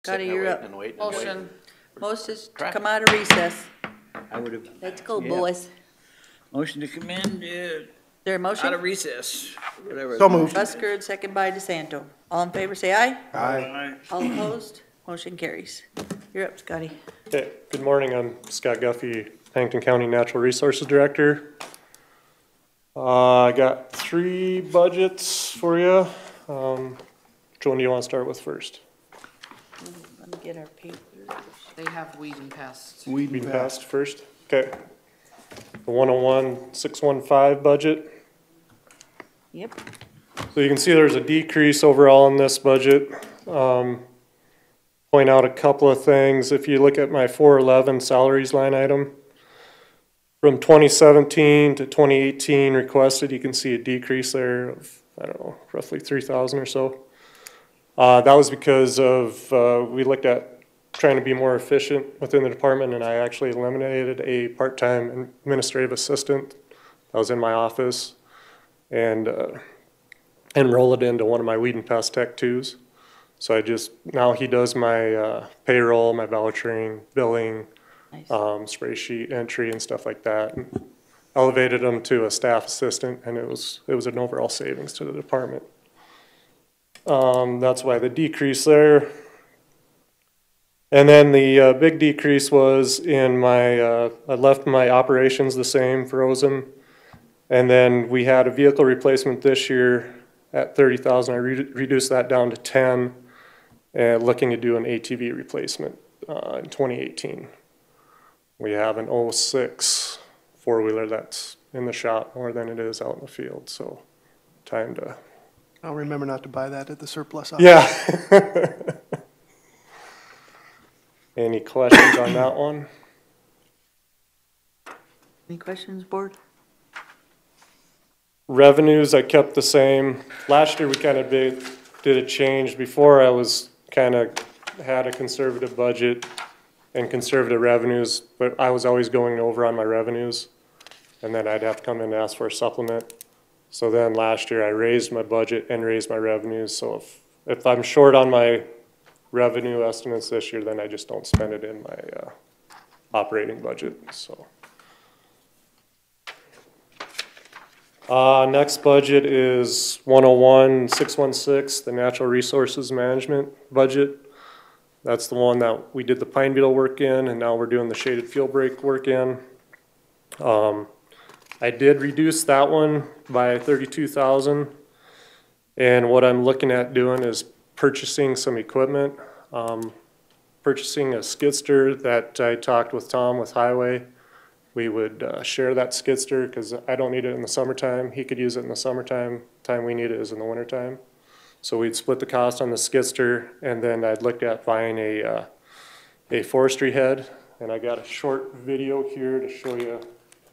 Scotty, you're up. Motion. Most is to come out of recess. I would have. Let's go, boys. Motion to come in, There a out motion? of recess, whatever. So moved. Buschard, second by DeSanto. All in favor, say aye. Aye. All opposed, motion carries. You're up, Scotty. Okay, good morning, I'm Scott Guffey, Pennington County Natural Resources Director. I got 3 budgets for you. Which one do you want to start with first? Let me get our papers. They have weed and pests. Being passed first? Okay. The 101-615 budget. Yep. So you can see there's a decrease overall in this budget. Point out a couple of things. If you look at my 411 salaries line item, from 2017 to 2018 requested, you can see a decrease there of, I don't know, roughly 3,000 or so. That was because of, we looked at trying to be more efficient within the department, and I actually eliminated a part-time administrative assistant that was in my office and enrolled it into one of my weed and pest tech 2s. So now he does my payroll, my vouchering, billing, Nice. spray sheet entry and stuff like that. And elevated him to a staff assistant, and it was an overall savings to the department. That's why the decrease there. And then the big decrease was in my, I left my operations the same, frozen. And then we had a vehicle replacement this year at 30,000. I reduced that down to 10, and looking to do an ATV replacement in 2018. We have an 06 4-wheeler that's in the shop more than it is out in the field, so time to. I'll remember not to buy that at the surplus auction. Yeah. Any questions on that one? Any questions, board? Revenues, I kept the same. Last year, we kind of did a change. Before, I was kind of had a conservative budget and conservative revenues, but I was always going over on my revenues, and then I'd have to come in and ask for a supplement. So then last year, I raised my budget and raised my revenues. So if I'm short on my revenue estimates this year, then I just don't spend it in my operating budget. So next budget is 101-616, the Natural Resources Management budget. That's the one that we did the pine beetle work in, and now we're doing the shaded field break work in. I did reduce that one by 32,000, and what I'm looking at doing is purchasing some equipment, purchasing a skidster that I talked with Tom with Highway. We would share that skidster because I don't need it in the summertime. He could use it in the summertime. Time we need it is in the wintertime. So we'd split the cost on the skidster, and then I'd looked at buying a forestry head, and I got a short video here to show you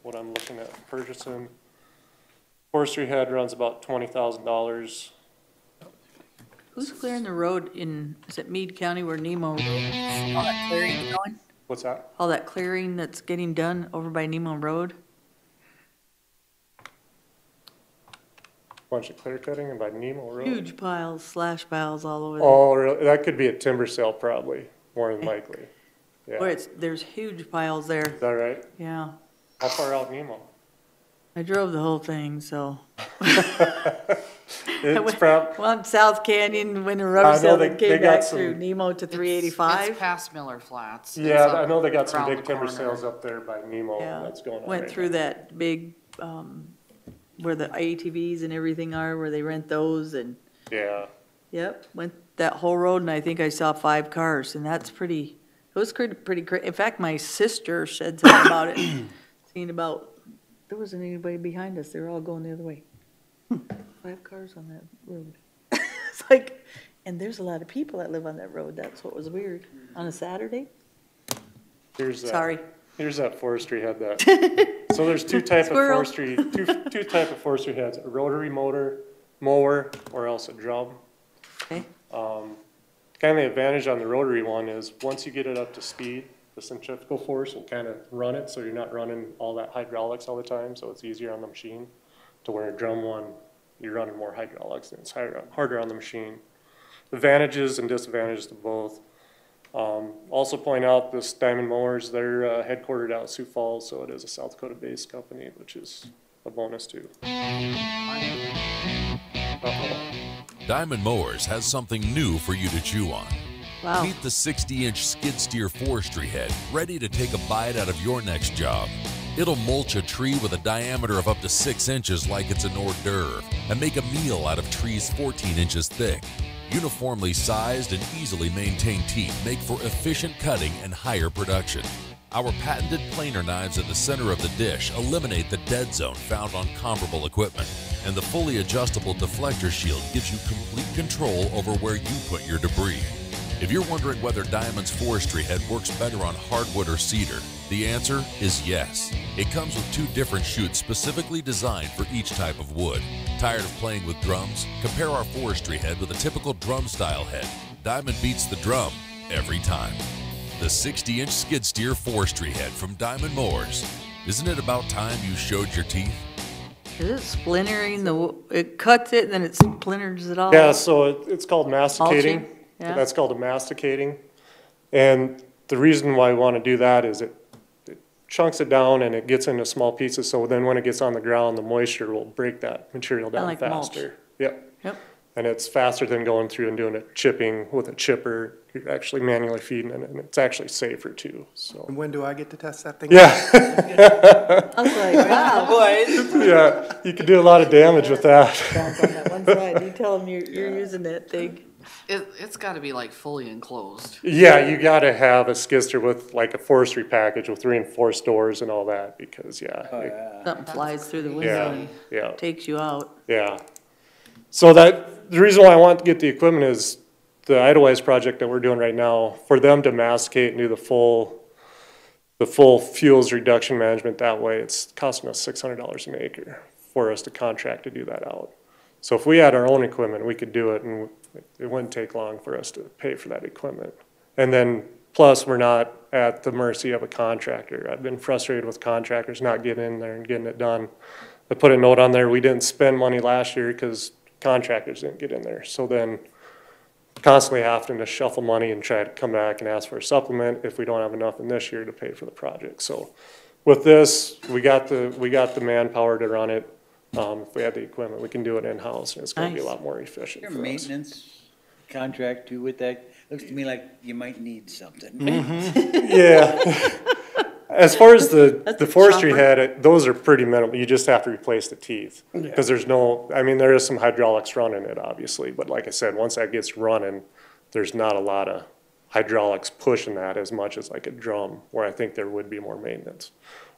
what I'm looking at purchasing. Forestry head runs about $20,000. Who's clearing the road is it Meade County where Nemo, all that clearing going? What's that? All that clearing that's getting done over by Nemo Road? Bunch of clear cutting and by Nemo Road. Huge piles, slash piles all over there. Oh, really? That could be a timber sale probably, more than likely. Yeah. Where there's huge piles there, Is that right? yeah. How far out Nemo? I drove the whole thing, so. It's Went South Canyon, went to Rubbersail, and they came got back some- through Nemo to It's 385. past Miller Flats. It's yeah, up I know they got some around big the timber corner. sales up there by Nemo Yeah, that's going on went right through now. that big, where the ATVs and everything are, where they rent those, and, Yeah, yep, went that whole road, and I think I saw 5 cars, and that's pretty, it was pretty great. In fact, my sister said something about it, seeing about, there wasn't anybody behind us, they were all going the other way. 5 cars on that road. It's like, and there's a lot of people that live on that road, that's what was weird, on a Saturday? here's that. Sorry. Here's that forestry head that. So there's two type of Squirrel. forestry, two type of forestry heads, a rotary mower, or else a drum. Okay, Kind of the advantage on the rotary one is once you get it up to speed, the centrifugal force will kind of run it, so you're not running all that hydraulics all the time, so it's easier on the machine. To where a drum one, you're running more hydraulics and it's harder on the machine. Advantages and disadvantages to both. Also point out this Diamond Mowers, they're headquartered out of Sioux Falls, so it is a South Dakota-based company, which is a bonus too. Diamond Mowers has something new for you to chew on. Wow. Meet the 60-inch skid steer forestry head, ready to take a bite out of your next job. It'll mulch a tree with a diameter of up to 6 inches like it's an hors d'oeuvre, and make a meal out of trees 14 inches thick. Uniformly sized and easily maintained teeth make for efficient cutting and higher production. Our patented planer knives at the center of the dish eliminate the dead zone found on comparable equipment, and the fully adjustable deflector shield gives you complete control over where you put your debris. If you're wondering whether Diamond's forestry head works better on hardwood or cedar, the answer is yes. It comes with 2 different chutes specifically designed for each type of wood. Tired of playing with drums? Compare our forestry head with a typical drum-style head. Diamond beats the drum every time. The 60-inch skid steer forestry head from Diamond Mowers. Isn't it about time you showed your teeth? Is it splintering it cuts it and then it splinters it all? Yeah, so it's called masticating. Mulching? Yeah. That's called a masticating. And the reason why we want to do that is it chunks it down and it gets into small pieces, so then when it gets on the ground, the moisture will break that material down like mulch. faster. Yep. Yep. And it's faster than going through and doing it chipping with a chipper. You're actually manually feeding it, and it's actually safer too, so. And when do I get to test that thing? Yeah, I was like, wow. Boys. yeah, you could do a lot of damage with that. Sounds on that one side. You tell them you're using that thing. It's gotta be like fully enclosed. Yeah, you gotta have a skidster with like a forestry package with reinforced doors and all that, because Something flies through the yeah, window and yeah, takes you out. yeah. So the reason why I want to get the equipment is the Idlewild project that we're doing right now, for them to masticate and do the full fuels reduction management that way, it's costing us $600 an acre for us to contract to do that out. So if we had our own equipment, we could do it, and it wouldn't take long for us to pay for that equipment. And then plus we're not at the mercy of a contractor. I've been frustrated with contractors not getting in there and getting it done. I put a note on there, we didn't spend money last year because contractors didn't get in there. So then constantly having to shuffle money and try to come back and ask for a supplement if we don't have enough in this year to pay for the project. So with this, we got the manpower to run it. If we had the equipment, we can do it in-house, and it's gonna be a Nice. lot more efficient Your for us. maintenance contract too with that, looks to me like you might need something. Yeah. As far as That's the a forestry chopper. head, those are pretty minimal. You just have to replace the teeth. Because there's there is some hydraulics running it, obviously, but like I said, once that gets running, there's not a lot of hydraulics pushing that as much as like a drum, where I think there would be more maintenance.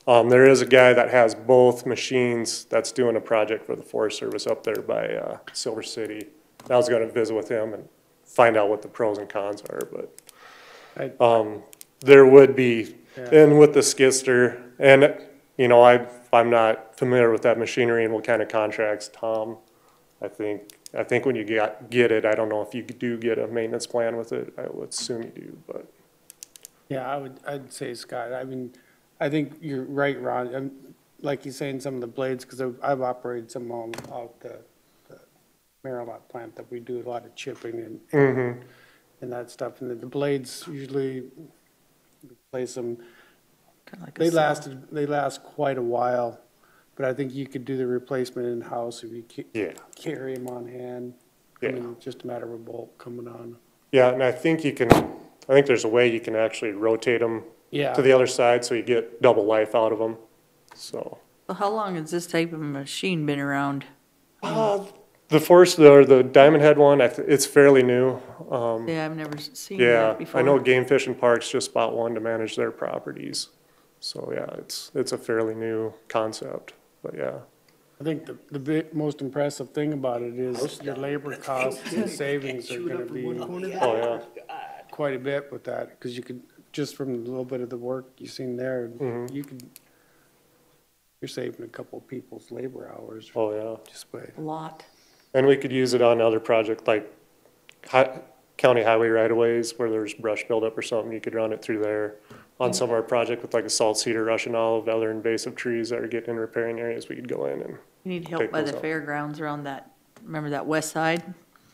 There is a guy that has both machines that's doing a project for the Forest Service up there by Silver City. I was gonna visit with him and find out what the pros and cons are, but there would be, and with the skidster, and you know, I'm not familiar with that machinery and what kind of contracts, Tom, I think when you get it, I don't know if you do get a maintenance plan with it. I would assume you do, but. Yeah, I'd say, Scott, I mean, I think you're right, Ron. Like you're saying, some of the blades, because I've operated some out the Maryland plant that we do a lot of chipping and that stuff. And the blades usually replace them. Kinda like a They last quite a while, but I think you could do the replacement in-house if you carry them on hand. I Yeah. mean, just a matter of a bolt coming on. Yeah, and I think there's a way you can actually rotate them Yeah. to the other side so you get double life out of them, so. Well, how long has this type of machine been around? The Diamond Head one, it's fairly new. Yeah, I've never seen Yeah, that before. I know Game Fish and Parks just bought one to manage their properties. So, yeah, it's a fairly new concept, but yeah. I think the most impressive thing about it is your labor costs and savings are gonna be Oh, yeah. quite a bit with that, because you could, just from a little bit of the work you've seen there, you're saving a couple of people's labor hours Oh, yeah. just by. A lot. And we could use it on other projects like county highway right-of-ways where there's brush buildup or something. You could run it through there. On some of our project with like a salt cedar, Russian olive, other invasive trees that are getting in repairing areas, we could go in and, You need help Take by those the out. fairgrounds around that, remember that west side?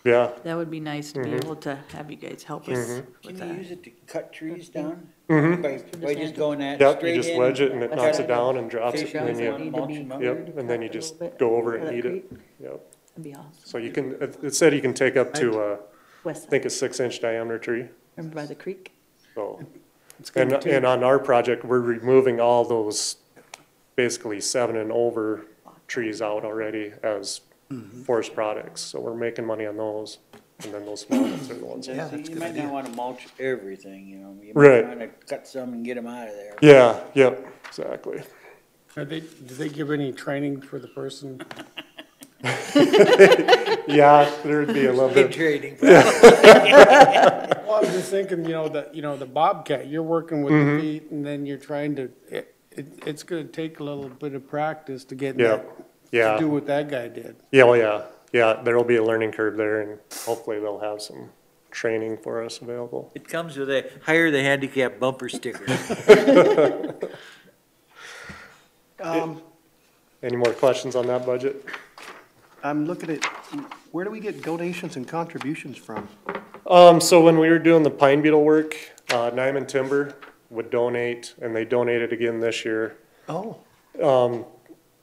Yeah. That would be nice to be able to have you guys help us with Can you that. use it to cut trees down? Mhm. By just going that Yep, you straight just in? wedge it and it cut knocks it down and drops fish it, and on then it, you, mulch 'em up. yep, and then you just go over it and eat it. Yep. That'd be awesome. So you can, it said you can take up to, I West think side, a 6-inch diameter tree, remember by the creek? so. It's gonna And, be too- and on our project, we're removing all those basically 7 and over trees out already as forest products, so we're making money on those. And then those small ones are the ones. Yeah, that's a you good might idea. not wanna mulch everything, you know, you Right. might wanna cut some and get them out of there. Yeah, yep, exactly. Do they give any training for the person? Yeah, there'd be a little Good bit, trading. Well, I'm just thinking, the Bobcat, you're working with the feet and then you're trying to, it's gonna take a little bit of practice to get yeah, that, to yeah, do what that guy did. yeah, well, yeah, there'll be a learning curve there, and hopefully they'll have some training for us available. It comes with a hire the handicap bumper sticker. Any more questions on that budget? I'm looking at, where do we get donations and contributions from? So when we were doing the pine beetle work, Nyman Timber would donate, and they donated again this year. Oh,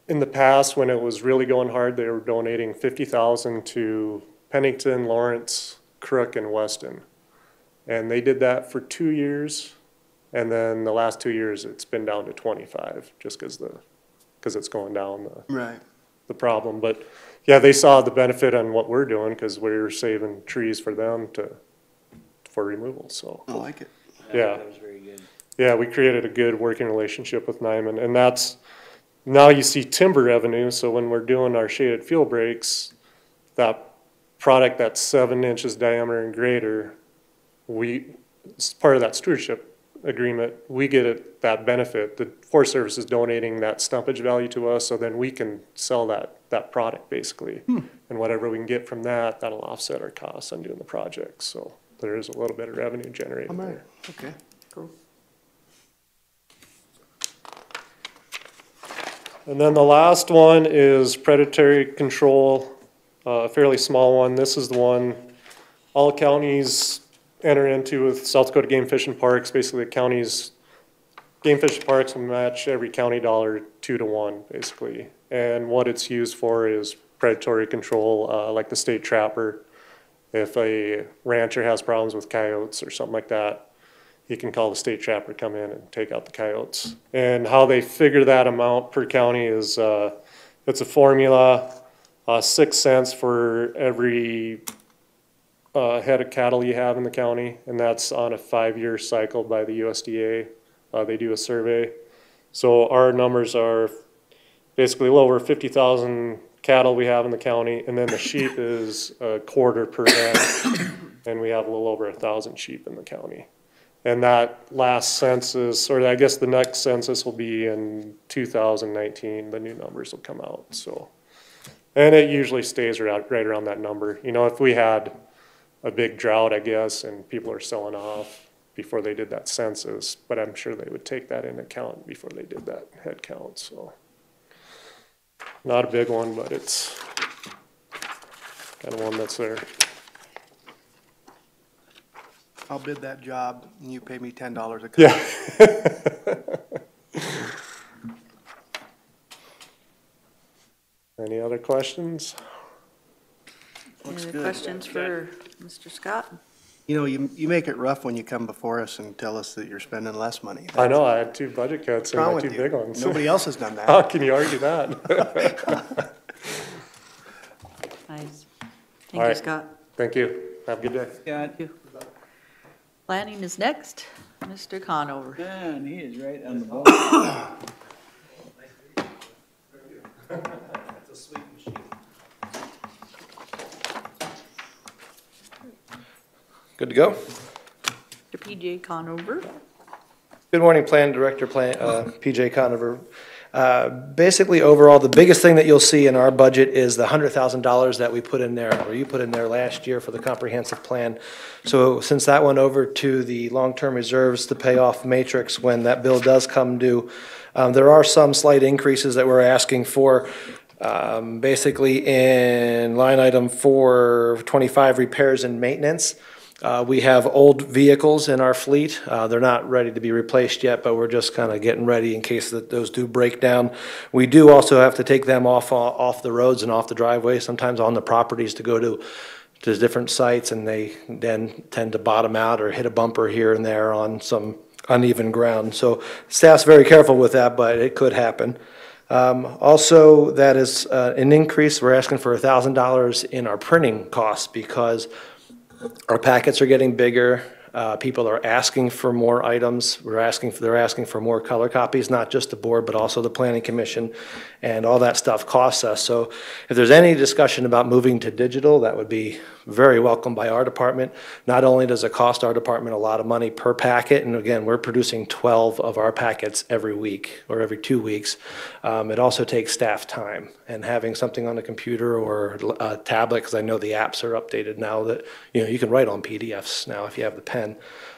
In the past, when it was really going hard, they were donating 50,000 to Pennington, Lawrence, Crook, and Weston. And they did that for 2 years, and then the last 2 years, it's been down to 25, just because it's going down, right. the problem. But, yeah, they saw the benefit on what we're doing, because we're saving trees for them for removal, so. I like it. Yeah. That was very good. Yeah, we created a good working relationship with Nyman, and that's, now you see timber revenue, so when we're doing our shaded fuel breaks, that product that's 7 inches diameter and greater, as part of that stewardship agreement, we get that benefit. The Forest Service is donating that stumpage value to us, so then we can sell that product basically. And whatever we can get from that, that'll offset our costs on doing the project, so there is a little bit of revenue generated I'm right, there. okay. Cool. And then the last one is predatory control, a fairly small one. This is the one all counties enter into with South Dakota Game Fish and Parks. Basically, the counties, Game Fish and Parks will match every county dollar 2 to 1, basically. And what it's used for is predatory control, like the state trapper. If a rancher has problems with coyotes or something like that, he can call the state trapper to come in and take out the coyotes. And how they figure that amount per county is, it's a formula, 6 cents for every head of cattle you have in the county, and that's on a 5-year cycle by the USDA. They do a survey. So our numbers are basically a little over 50,000 cattle we have in the county, and then the sheep is a quarter per head, and we have a little over 1,000 sheep in the county. And that last census, or I guess the next census will be in 2019, the new numbers will come out, so. And it usually stays right around that number. You know, if we had a big drought, I guess, and people are selling off before they did that census, but I'm sure they would take that into account before they did that head count, so. Not a big one, but it's kind of one that's there. I'll bid that job and you pay me $10 a cut. Yeah. Any other questions? Any other questions for Mr. Scott? You know, you make it rough when you come before us and tell us that you're spending less money. I know, I had 2 budget cuts What's and wrong my with 2 you? big ones. Nobody else has done How that. can you argue that? Nice. All Thank you, right. Scott. Thank you. Have a good day. Yeah, Planning is next. Mr. Conover. man, he is right on the ball. Good to go? Mr. PJ Conover. Good morning, Plan Director, PJ Conover. Basically, overall, the biggest thing that you'll see in our budget is the $100,000 that we put in there, or you put in there last year for the comprehensive plan. So since that went over to the long-term reserves to pay off Matrix when that bill does come due, there are some slight increases that we're asking for. Basically, in line item 425, repairs and maintenance, we have old vehicles in our fleet. They're not ready to be replaced yet, but we're just kind of getting ready in case that those do break down. We do also have to take them off the roads and off the driveway, sometimes on the properties to go to different sites, and they then tend to bottom out or hit a bumper here and there on some uneven ground. So staff's very careful with that, but it could happen. Also, that is an increase. We're asking for $1,000 in our printing costs because our packets are getting bigger. People are asking for more items. They're asking for more color copies, not just the board, but also the planning commission, and all that stuff costs us. So if there's any discussion about moving to digital, that would be very welcome by our department. Not only does it cost our department a lot of money per packet, and again, we're producing 12 of our packets every week or every 2 weeks. It also takes staff time, and having something on a computer or a tablet, because I know the apps are updated now that, you can write on PDFs now if you have the pen.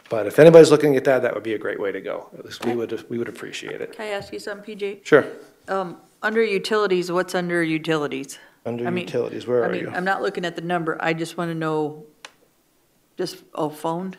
But if anybody's looking at that, that would be a great way to go. At least we would appreciate it. Can I ask you something, PJ? Sure. Under utilities, what's under utilities? Under I mean- utilities, where are you? I'm not looking at the number, I just want to know, phone?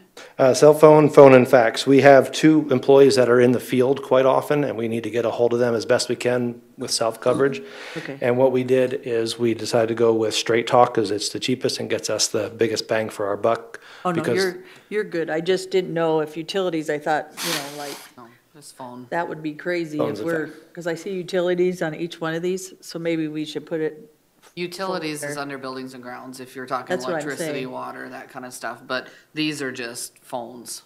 Cell phone, phone and fax. We have 2 employees that are in the field quite often, and we need to get a hold of them as best we can with self-coverage. Okay. And what we did is we decided to go with Straight Talk because it's the cheapest and gets us the biggest bang for our buck. Oh, no, because- you're good, I just didn't know if utilities, I thought, like, No, this phone. that would be crazy Phone's if a we're, because I see utilities on each one of these, so maybe we should put it, Utilities is There. under buildings and grounds, if you're talking That's what I'm electricity, saying. water, that kind of stuff. But these are just phones,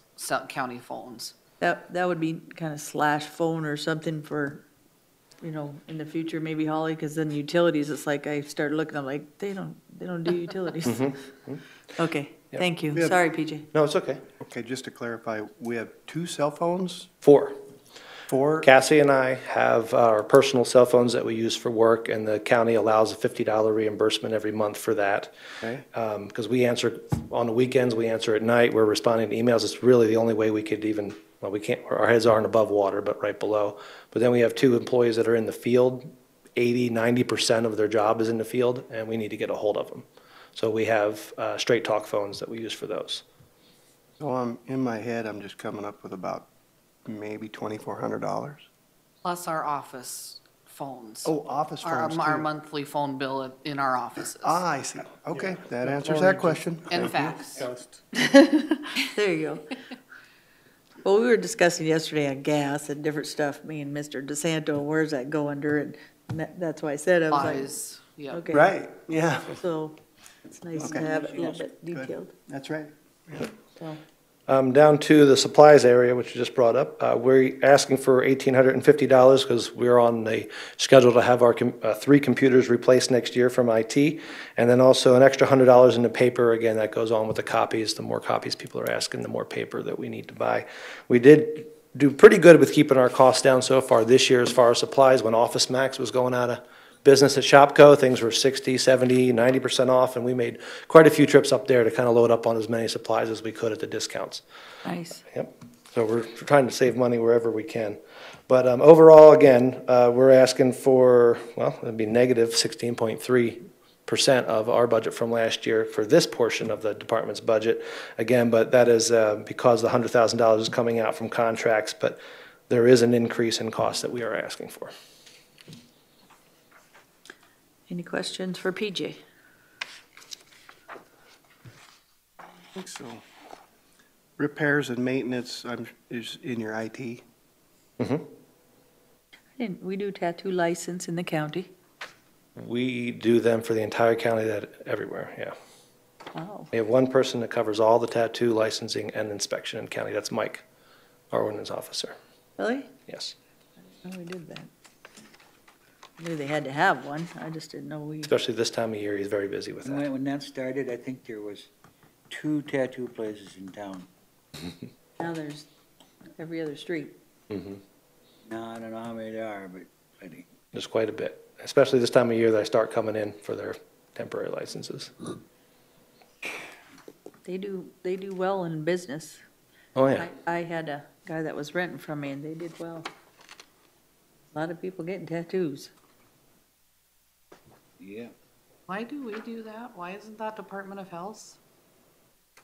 county phones. that would be kind of slash phone or something for, in the future, maybe Holly, because then utilities, it's like, I started looking, I'm like, they don't do utilities. Okay, thank you, Yeah. sorry, PJ. No, it's okay. Okay, just to clarify, we have 2 cell phones, 4. 4? Cassie and I have our personal cell phones that we use for work, and the county allows a $50 reimbursement every month for that. Okay. Because we answer on the weekends, we answer at night, we're responding to emails. It's really the only way we could even, well, we can't, our heads aren't above water, but right below. But then we have 2 employees that are in the field. 80-90% of their job is in the field, and we need to get a hold of them. So we have Straight Talk phones that we use for those. So in my head, I'm just coming up with about maybe $2,400. Plus our office phones. Oh, office phones Our too. monthly phone bill in our offices. I see. Okay, that answers that question. And Thank you. fax. There you go. Well, we were discussing yesterday on gas and different stuff, me and Mr. DeSanto, where's that go under, and that's why I said, I was like, Supplies, yeah. okay. Right, yeah, So, it's nice to Okay. have it a little bit Good. detailed, that's right. so. Down to the supplies area, which you just brought up, we're asking for $1,850 because we're on the schedule to have our 3 computers replaced next year from IT, and then also an extra $100 in the paper. Again, that goes on with the copies. The more copies people are asking, the more paper that we need to buy. We did do pretty good with keeping our costs down so far this year as far as supplies. When Office Max was going out of business at Shopco, things were 60, 70, 90% off, and we made quite a few trips up there to kind of load up on as many supplies as we could at the discounts. Nice. Yep. So we're trying to save money wherever we can. But overall, again, we're asking for, well, it'd be negative 16.3% of our budget from last year for this portion of the department's budget. Again, but that is because the $100,000 is coming out from contracts, but there is an increase in cost that we are asking for. Any questions for PJ? I think so. Repairs and maintenance is in your IT. We do tattoo license in the county. We do them for the entire county, that everywhere, yeah. Wow, We have one person that covers all the tattoo licensing and inspection in county. That's Mike, our ordinance officer. really? Yes. I didn't know we did that. I knew they had to have one, I just didn't know we, Especially this time of year, he's very busy with that. When that started, I think there was 2 tattoo places in town. now there's every other street. Now, I don't know how many there are, but plenty. There's quite a bit, especially this time of year they start coming in for their temporary licenses. They do well in business. Oh, yeah. I had a guy that was renting from me and they did well. A lot of people getting tattoos. Yeah. Why do we do that? Why isn't that Department of Health?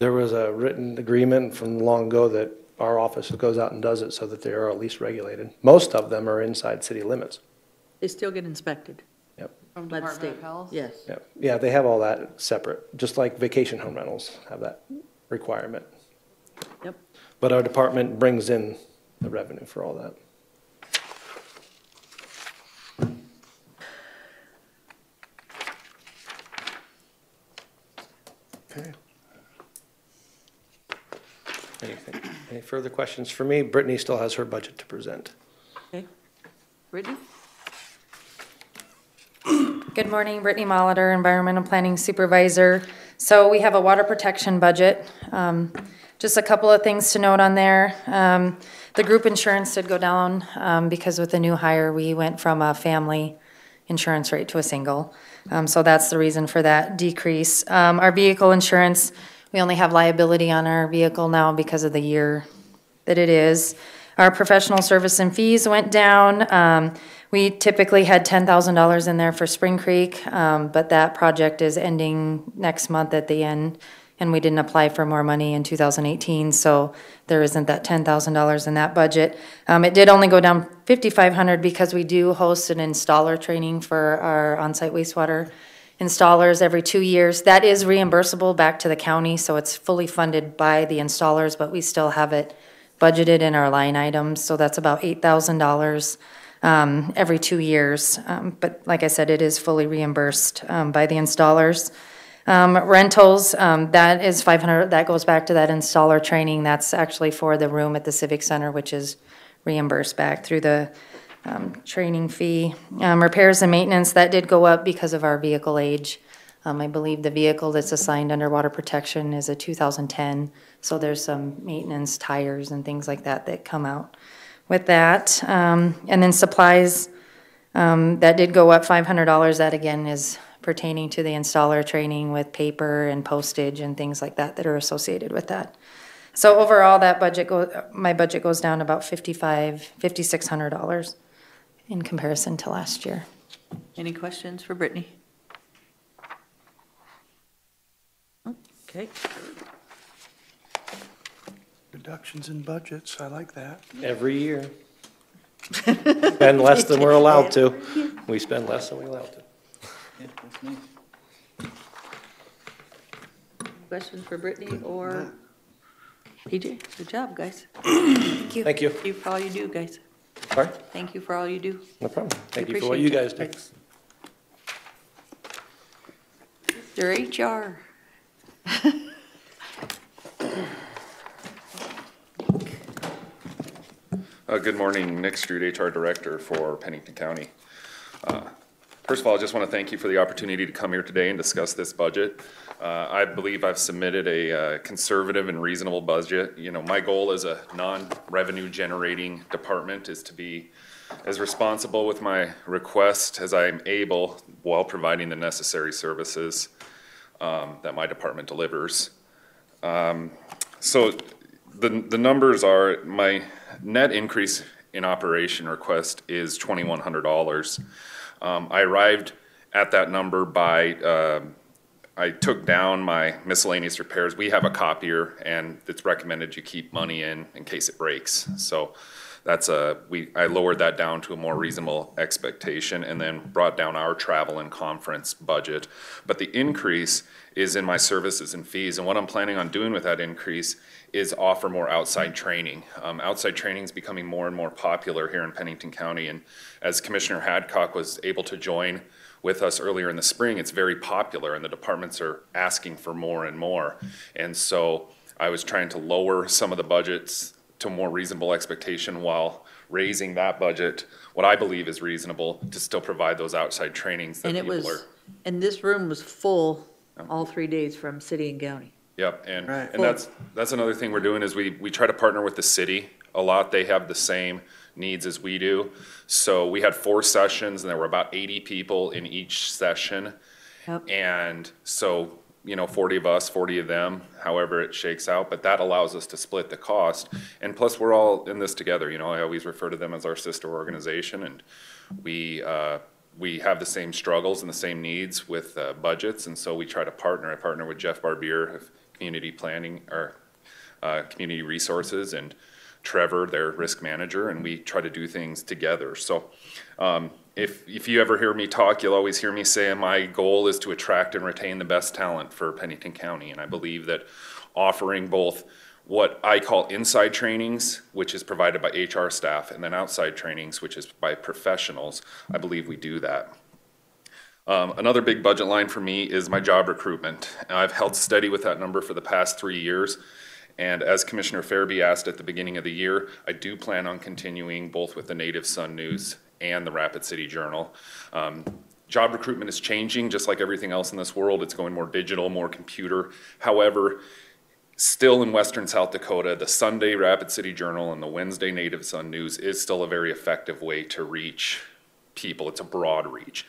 There was a written agreement from long ago that our office goes out and does it so that they are at least regulated. Most of them are inside city limits. They still get inspected. From By the Department state. of Health? Yes. Yeah, yeah, they have all that separate, just like vacation home rentals have that requirement. Yep. But our department brings in the revenue for all that. Okay. Any further questions for me? Brittany still has her budget to present. Okay. Brittany? Good morning, Brittany Molitor, Environmental Planning Supervisor. So we have a water protection budget. Just a couple of things to note on there. The group insurance did go down because with the new hire, we went from a family insurance rate to a single. So that's the reason for that decrease. Our vehicle insurance, we only have liability on our vehicle now because of the year that it is. Our professional service and fees went down. We typically had $10,000 in there for Spring Creek, but that project is ending next month at the end, and we didn't apply for more money in 2018, so there isn't that $10,000 in that budget. It did only go down $5,500 because we do host an installer training for our on-site wastewater installers every 2 years. That is reimbursable back to the county, so it's fully funded by the installers, but we still have it budgeted in our line items, so that's about $8,000 every 2 years. But like I said, it is fully reimbursed by the installers. Rentals, that is $500, that goes back to that installer training. That's actually for the room at the Civic Center, which is reimbursed back through the training fee. Repairs and maintenance, that did go up because of our vehicle age. I believe the vehicle that's assigned under water protection is a 2010, so there's some maintenance, tires and things like that that come out with that. And then supplies, that did go up $500. That again is pertaining to the installer training with paper and postage and things like that that are associated with that. So overall, that budget my budget goes down about $5,600 in comparison to last year. Any questions for Brittany? Okay. Reductions in budgets, I like that. Every year. Spend less than we're allowed to. We spend less than we're allowed to. Yeah, that's nice. Questions for Brittany or PJ? Good job, guys. Thank you. Thank you for all you do, guys. Sorry? Thank you for all you do. No problem. Thank We you for what you guys appreciate do. Your HR. Good morning, Nick Street, HR Director for Pennington County. First of all, I just want to thank you for the opportunity to come here today and discuss this budget. I believe I've submitted a conservative and reasonable budget. You know, my goal as a non-revenue generating department is to be as responsible with my request as I'm able while providing the necessary services that my department delivers. So the numbers are, my net increase in operation request is $2,100. I arrived at that number by, I took down my miscellaneous repairs. We have a copier and it's recommended you keep money in case it breaks. So that's I lowered that down to a more reasonable expectation and then brought down our travel and conference budget. But the increase is in my services and fees. And what I'm planning on doing with that increase is offer more outside training. Outside training is becoming more and more popular here in Pennington County. And as Commissioner Hadcock was able to join with us earlier in the spring, it's very popular and the departments are asking for more and more. And so I was trying to lower some of the budgets to a more reasonable expectation while raising that budget, what I believe is reasonable, to still provide those outside trainings that And it people was, are. and this room was full all 3 days from city and county. Yep, and, Right. and that's another thing we're doing is we try to partner with the city a lot. They have the same needs as we do. So we had 4 sessions and there were about 80 people in each session. Yep. And so, you know, 40 of us, 40 of them, however it shakes out, but that allows us to split the cost. And plus we're all in this together, you know, I always refer to them as our sister organization, and we we have the same struggles and the same needs with budgets, and so we try to partner. I partner with Jeff Barbier of Community Planning, or Community Resources, and Trevor, their risk manager, and we try to do things together. So if you ever hear me talk, you'll always hear me say my goal is to attract and retain the best talent for Pennington County, and I believe that offering both what I call inside trainings, which is provided by HR staff, and then outside trainings, which is by professionals, I believe we do that. Another big budget line for me is my job recruitment. I've held steady with that number for the past 3 years. And as Commissioner Fairby asked at the beginning of the year, I do plan on continuing both with the Native Sun News and the Rapid City Journal. Job recruitment is changing, just like everything else in this world. It's going more digital, more computer. However, still in western South Dakota, the Sunday Rapid City Journal and the Wednesday Native Sun News is still a very effective way to reach people. It's a broad reach.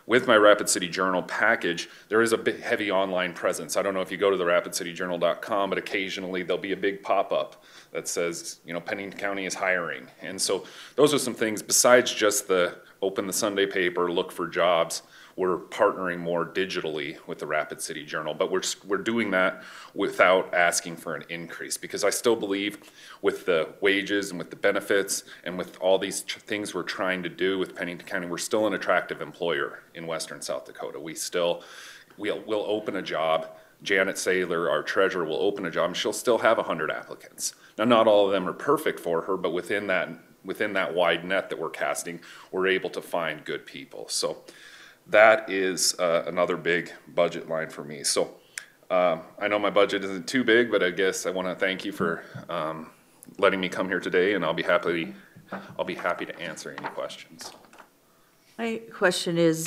With my Rapid City Journal package, there is a big heavy online presence. I don't know if you go to the rapidcityjournal.com, but occasionally there'll be a big pop-up that says, you know, Pennington County is hiring. And so those are some things besides just the open the Sunday paper, look for jobs. We're partnering more digitally with the Rapid City Journal, but we're doing that without asking for an increase, because I still believe with the wages and with the benefits and with all these things we're trying to do with Pennington County, we're still an attractive employer in western South Dakota. We'll open a job. Janet Saylor, our treasurer, will open a job, and she'll still have 100 applicants. Now, not all of them are perfect for her, but within that wide net that we're casting, we're able to find good people. So that is another big budget line for me. So I know my budget isn't too big, but I guess I want to thank you for letting me come here today, and I'll be happy to answer any questions. My question is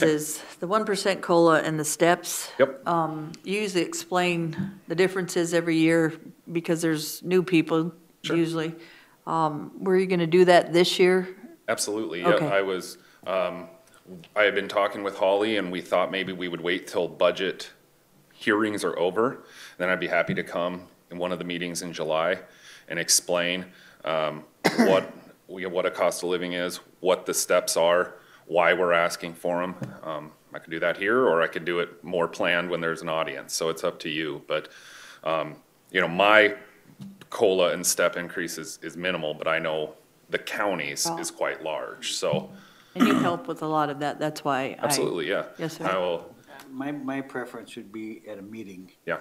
the 1% COLA and the steps? Yep. You usually explain the differences every year because there's new people usually. Were you going to do that this year? Absolutely. Okay. Yeah, I had been talking with Holly, and we thought maybe we would wait till budget hearings are over. Then I'd be happy to come in one of the meetings in July and explain what a cost of living is, what the steps are, why we're asking for them. I could do that here, or I could do it more planned when there's an audience. So it's up to you. But you know, my COLA and step increase is minimal, but I know the county's is quite large. So. And you help with a lot of that, that's why. Absolutely, yeah. Yes, sir. I will, My preference would be at a meeting. yeah,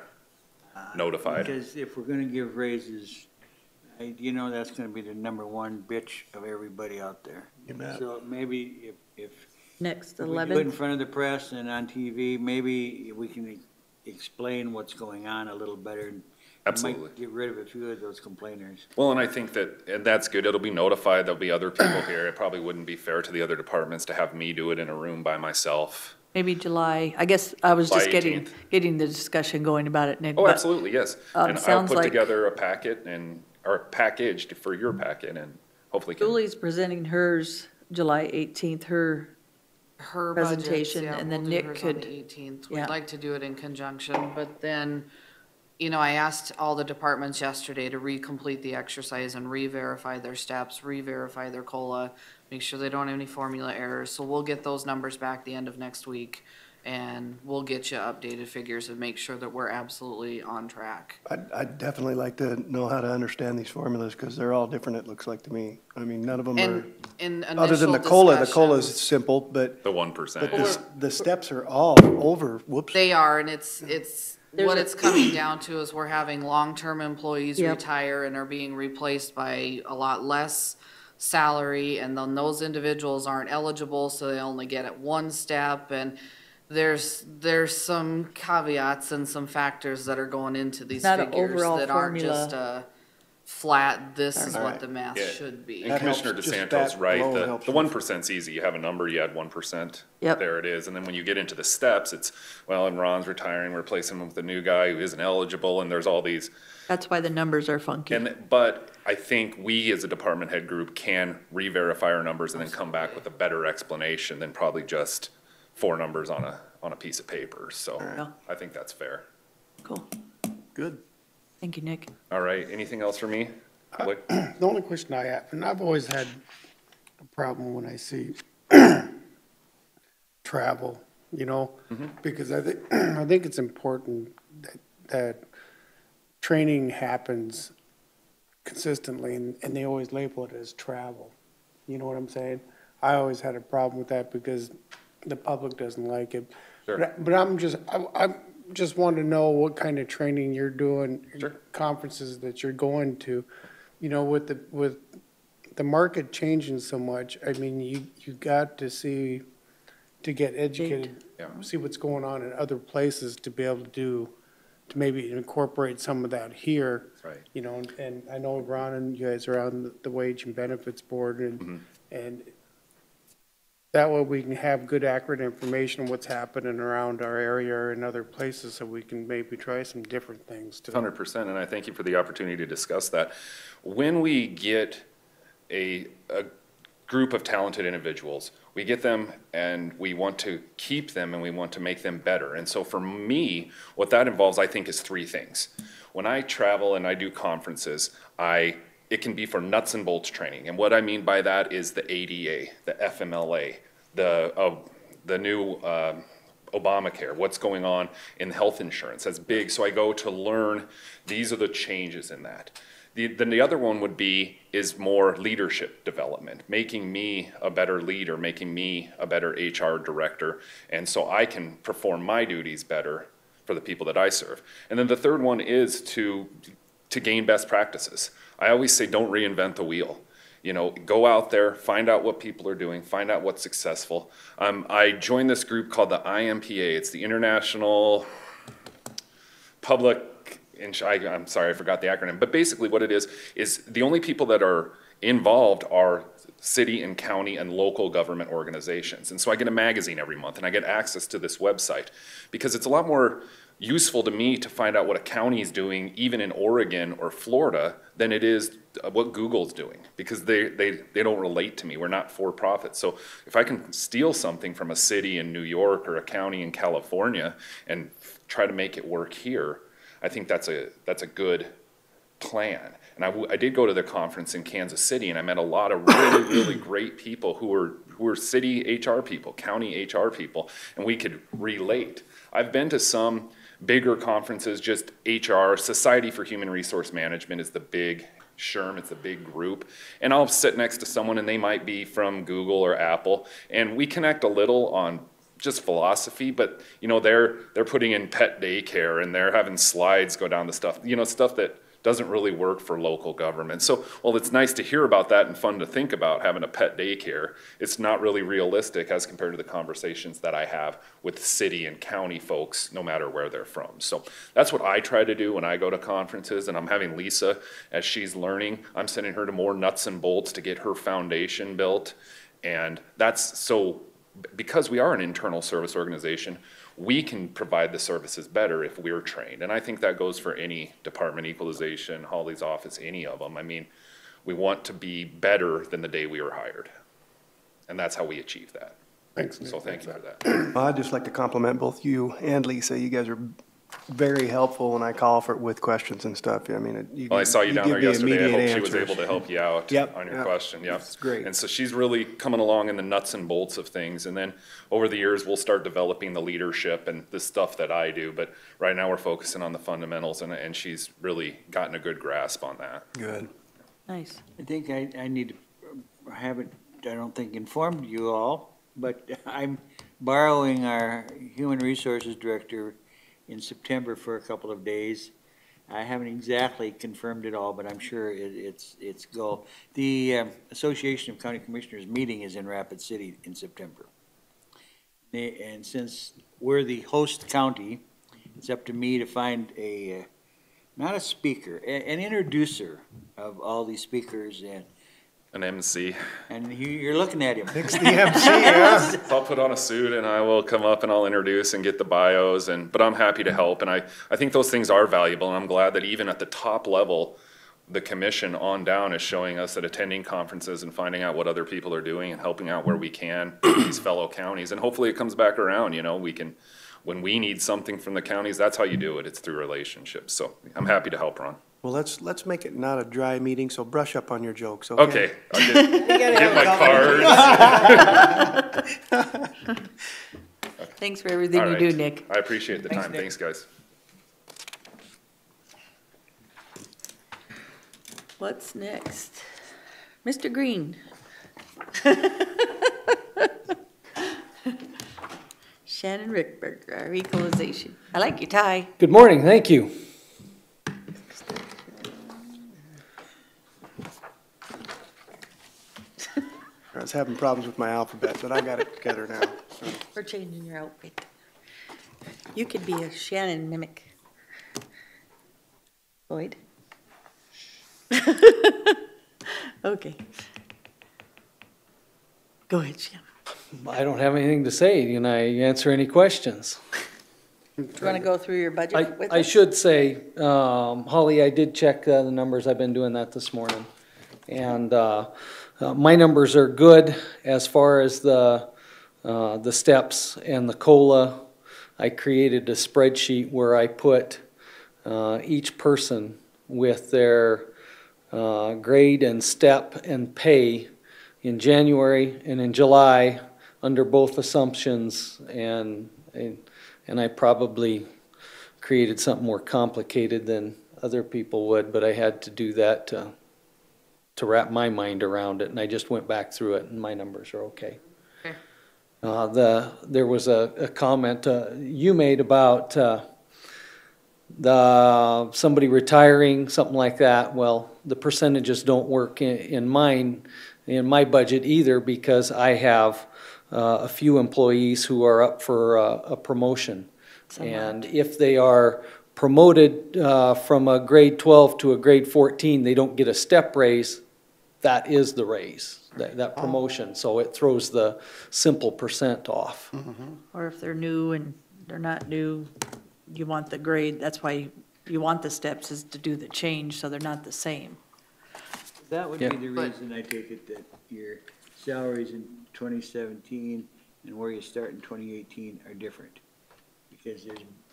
notified. Because if we're gonna give raises, you know that's gonna be the #1 bitch of everybody out there. You bet. So maybe if Next, we do it in 11th. front of the press and on TV, maybe we can explain what's going on a little better. And Absolutely. might get rid of a few of those complainers. Well, and I think and that's good. It'll be notified. There'll be other people here. It probably wouldn't be fair to the other departments to have me do it in a room by myself. Maybe July, I guess I was just July getting 18th. the discussion going about it, Nick. Oh, but, absolutely, yes. And I'll sounds put like- together a packet or package for your packet, and hopefully can. Julie's presenting hers July 18th, her presentation, budgets, yeah, and then we'll do Nick hers on the could- 18th. yeah. We'd like to do it in conjunction, but then, you know, I asked all the departments yesterday to recomplete the exercise and re-verify their steps, re-verify their COLA, make sure they don't have any formula errors. So we'll get those numbers back the end of next week, and we'll get you updated figures and make sure that we're absolutely on track. I'd definitely like to know how to understand these formulas, because they're all different, it looks like to me. I mean, none of them are, And in other than initial the COLA's discussions, simple, but The 1%. the steps are all over, whoops. they are, and it's, There's what a- it's coming down to is we're having long-term employees Yep. retire and are being replaced by a lot less salary, and then those individuals aren't eligible, so they only get it one step, and there's some caveats and some factors that are going into these Not an figures overall that aren't formula. just a flat, this is All what right. the math Yeah. should be. And That helps, Commissioner just DeSanto's that right, alone the helps. 1%'s easy, you have a number, you add 1%. Yep. There it is, and then when you get into the steps, it's, well, and Ron's retiring, replacing him with a new guy who isn't eligible, and there's all these, That's why the numbers are funky. but I think we as a department head group can re-verify our numbers and then come back with a better explanation than probably just 4 numbers on a piece of paper, so Yeah. I think that's fair. Cool. Good. Thank you, Nick. All right, anything else for me? What- The only question I have, and I've always had a problem when I see travel, because I think, I think it's important that training happens consistently, and they always label it as travel. You know what I'm saying? I always had a problem with that because the public doesn't like it. Sure. But I'm just want to know what kind of training you're doing, Sure. conferences that you're going to, with the market changing so much. I mean, you got to get educated, Yeah. see what's going on in other places to be able to maybe incorporate some of that here. Right. And I know Ron and you guys are on the Wage and Benefits Board, and that way we can have good, accurate information on what's happening around our area and other places, so we can maybe try some different things too. 100%, and I thank you for the opportunity to discuss that. When we get a group of talented individuals, we get them and we want to keep them and we want to make them better. And so for me, what that involves, I think, is three things. When I travel and I do conferences, it can be for nuts and bolts training. And what I mean by that is the ADA, the FMLA, the new Obamacare, what's going on in health insurance. That's big. So I go to learn, these are the changes in that. Then the other one is more leadership development, making me a better leader, making me a better HR director, and so I can perform my duties better for the people that I serve. And then the third one is to gain best practices. I always say, don't reinvent the wheel. Go out there, find out what people are doing, find out what's successful. I joined this group called the IMPA. It's the International Public, I'm sorry, I forgot the acronym, but basically what it is the only people that are involved are city and county and local government organizations. And so I get a magazine every month and I get access to this website because it's a lot more useful to me to find out what a county is doing, even in Oregon or Florida, than it is what Google's doing, because they don't relate to me. We're not for profit. So if I can steal something from a city in New York or a county in California and try to make it work here, I think that's a good plan. And I did go to the conference in Kansas City, and I met a lot of really, really great people who were city HR people, county HR people, and we could relate. I've been to some bigger conferences, just HR, Society for Human Resource Management is the big SHRM, it's a big group, and I'll sit next to someone and they might be from Google or Apple, and we connect a little on just philosophy, but they're putting in pet daycare and they're having slides go down the stuff, stuff that doesn't really work for local government. So, well, it's nice to hear about that and fun to think about having a pet daycare. It's not really realistic as compared to the conversations that I have with city and county folks, no matter where they're from. So that's what I try to do when I go to conferences, and I'm having Lisa, as she's learning, I'm sending her to more nuts and bolts to get her foundation built. And that's so, because we are an internal service organization, we can provide the services better if we're trained. And I think that goes for any department, equalization, Holly's office, any of them. I mean, we want to be better than the day we were hired. And that's how we achieve that. Thanks. So thank you for that. I'd just like to compliment both you and Lisa. You guys are very helpful when I call with questions and stuff. I mean, Well, I saw you down there give me yesterday. I hope immediate she was answers. able to help you out Yep, on your yep. question. Yep. That's great. And so she's really coming along in the nuts and bolts of things. And then over the years, we'll start developing the leadership and the stuff that I do. But right now we're focusing on the fundamentals, and she's really gotten a good grasp on that. Good. Nice. I think I need to, I don't think informed you all, but I'm borrowing our Human Resources Director in September for a couple of days. I haven't exactly confirmed it all, but I'm sure it's go. The Association of County Commissioners meeting is in Rapid City in September. And since we're the host county, it's up to me to find not a speaker, an introducer of all these speakers, An MC. and you're looking at him. It's the MC, yeah. I'll put on a suit and I will come up and I'll introduce and get the bios, but I'm happy to help. And I think those things are valuable, and I'm glad that even at the top level, the commission on down is showing us that attending conferences and finding out what other people are doing and helping out where we can, these fellow counties. And hopefully it comes back around, we can, when we need something from the counties, that's how you do it. It's through relationships. So I'm happy to help, Ron. Well, let's make it not a dry meeting, so brush up on your jokes, okay? Okay, I'll get my cards. Thanks for everything All you right. do, Nick. I appreciate the Thanks, time. Nick. Thanks, guys. What's next? Mr. Green. Shannon Rickberg, our equalization. I like your tie. Good morning, thank you. I was having problems with my alphabet, but I got it together now, so. We're changing your outfit. You could be a Shannon mimic. Lloyd? Okay. Go ahead, Shannon. I don't have anything to say. Can I answer any questions? Do you want to go through your budget with I us? should say, Holly, I did check the numbers. I've been doing that this morning. And my numbers are good as far as the steps and the COLA. I created a spreadsheet where I put each person with their grade and step and pay in January and in July under both assumptions, and I probably created something more complicated than other people would, but I had to do that to wrap my mind around it, and I just went back through it, and my numbers are okay. Okay. There was a comment you made about somebody retiring, something like that. Well, the percentages don't work in my budget either, because I have a few employees who are up for a promotion. And if they are promoted from a grade 12 to a grade 14, they don't get a step raise. That is the raise, that promotion. So it throws the simple percent off. Or if they're new and they're not new, you want the grade, that's why you want the steps, is to do the change, so they're not the same. That would Yeah. be the reason I take it that your salaries in 2017 and where you start in 2018 are different. Because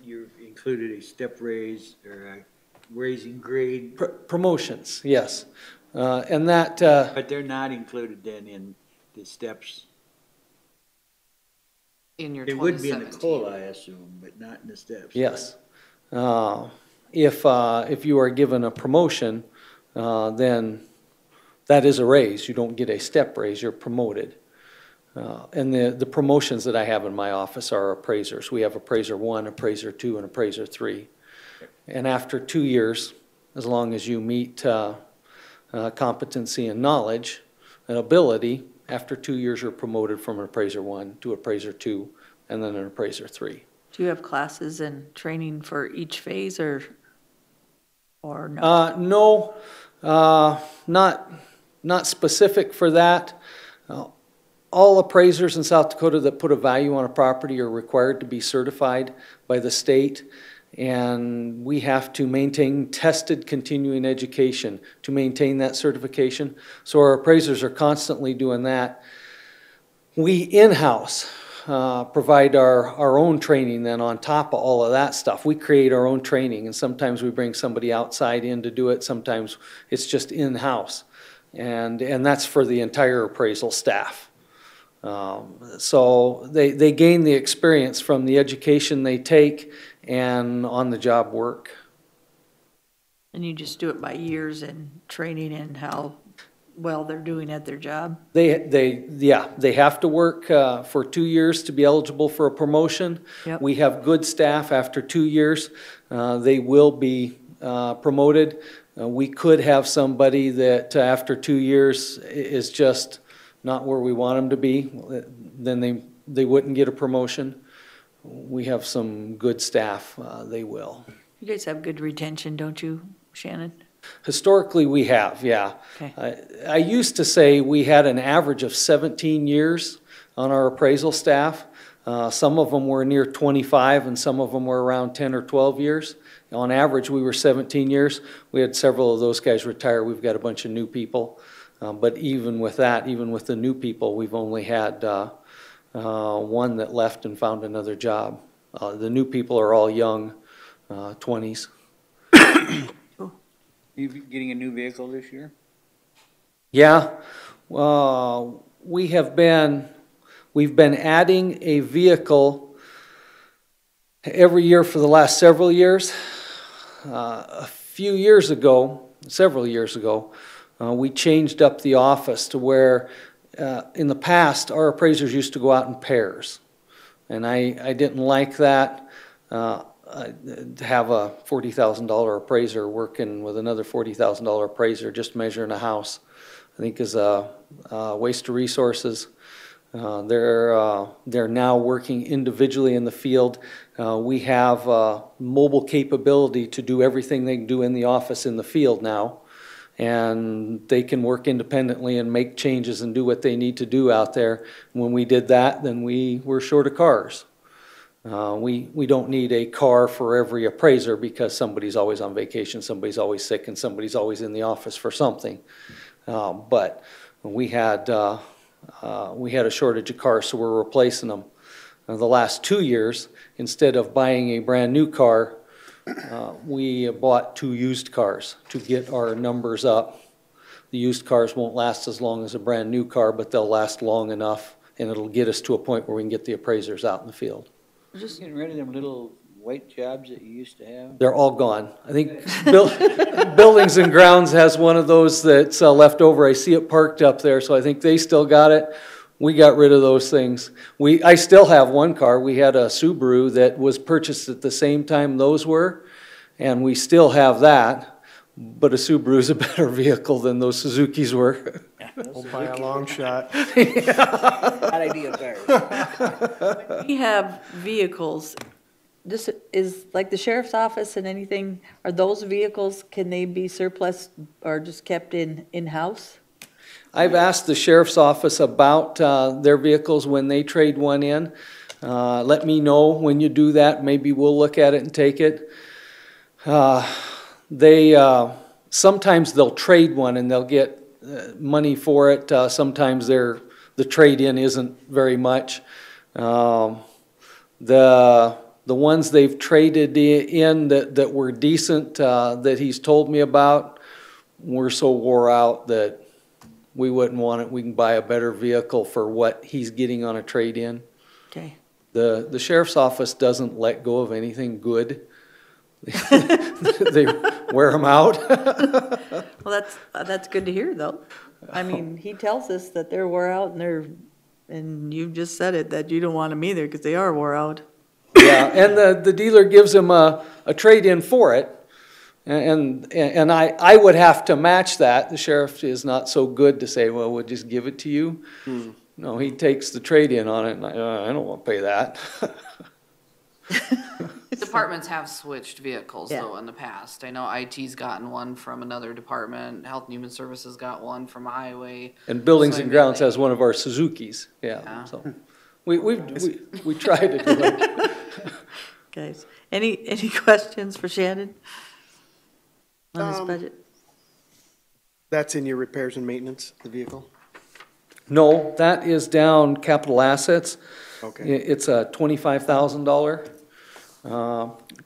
you've included a step raise or a raising grade, Promotions, yes. And that, but they're not included then in the steps. In your They would be in the 2017. COLA, I assume, but not in the steps. yes. If you are given a promotion, then that is a raise. You don't get a step raise, you're promoted. And the promotions that I have in my office are appraisers. We have appraiser 1, appraiser 2, and appraiser 3. And after 2 years, as long as you meet competency and knowledge and ability, after 2 years you're promoted from an appraiser 1 to appraiser 2, and then an appraiser 3. Do you have classes and training for each phase, or no? No, not specific for that. All appraisers in South Dakota that put a value on a property are required to be certified by the state, and we have to maintain tested continuing education to maintain that certification. So our appraisers are constantly doing that. We in-house provide our own training then on top of all of that stuff. We create our own training, and sometimes we bring somebody outside in to do it. Sometimes it's just in-house, and that's for the entire appraisal staff. So they gain the experience from the education they take and on-the-job work. And you just do it by years and training and how well they're doing at their job? They have to work for 2 years to be eligible for a promotion. Yep. We have good staff. After 2 years, they will be promoted. We could have somebody that after 2 years is just not where we want them to be. Then they wouldn't get a promotion. We have some good staff, they will. You guys have good retention, don't you, Shannon? Historically, we have, yeah. Okay. I used to say we had an average of 17 years on our appraisal staff. Some of them were near 25 and some of them were around 10 or 12 years. On average, we were 17 years. We had several of those guys retire. We've got a bunch of new people. But even with that, even with the new people, we've only had one that left and found another job. The new people are all young, 20s. Cool. You getting a new vehicle this year? Yeah, we've been adding a vehicle every year for the last several years. Several years ago, we changed up the office to where, in the past, our appraisers used to go out in pairs. And I didn't like that. To have a $40,000 appraiser working with another $40,000 appraiser just measuring a house, I think is a waste of resources. They're now working individually in the field. We have mobile capability to do everything they can do in the office in the field now. And they can work independently and make changes and do what they need to do out there. When we did that, then we were short of cars. We don't need a car for every appraiser because somebody's always on vacation, somebody's always sick, and somebody's always in the office for something. But we had a shortage of cars, so we're replacing them. The last 2 years, instead of buying a brand new car, we bought 2 used cars to get our numbers up. The used cars won't last as long as a brand new car, but they'll last long enough, and it'll get us to a point where we can get the appraisers out in the field. Just getting rid of them little white jobs that you used to have? They're all gone. I think Buildings and Grounds has one of those that's left over. I see it parked up there, so I think they still got it. We got rid of those things. I still have one car. We had a Subaru that was purchased at the same time those were, and we still have that, but a Subaru is a better vehicle than those Suzukis were. By a long shot. Bad idea there. We have vehicles, this is like the sheriff's office and anything, are those vehicles, can they be surplus or just kept in-house? I've asked the sheriff's office about their vehicles when they trade one in. Let me know when you do that. Maybe we'll look at it and take it. Sometimes they'll trade one and they'll get money for it. Sometimes the trade-in isn't very much. The ones they've traded in that were decent, that he's told me about, were so wore out that we wouldn't want it. We can buy a better vehicle for what he's getting on a trade-in. Okay. The sheriff's office doesn't let go of anything good. They wear them out. Well, that's good to hear, though. I mean, he tells us that they're wore out and you just said it, that you don't want them either because they are wore out. Yeah, and the dealer gives him a trade-in for it. And I would have to match that. The sheriff is not so good to say, well, we'll just give it to you. No, he takes the trade-in on it, and I don't want to pay that. Departments have switched vehicles Yeah. though in the past. I know IT's gotten one from another department, Health and Human Services got one from a highway. And Buildings So I and mean, Grounds they- has one of our Suzukis, yeah, so. We try to do it. Guys, any questions for Shannon on this budget? That's in your repairs and maintenance, the vehicle? No, that is down capital assets. Okay. It's a $25,000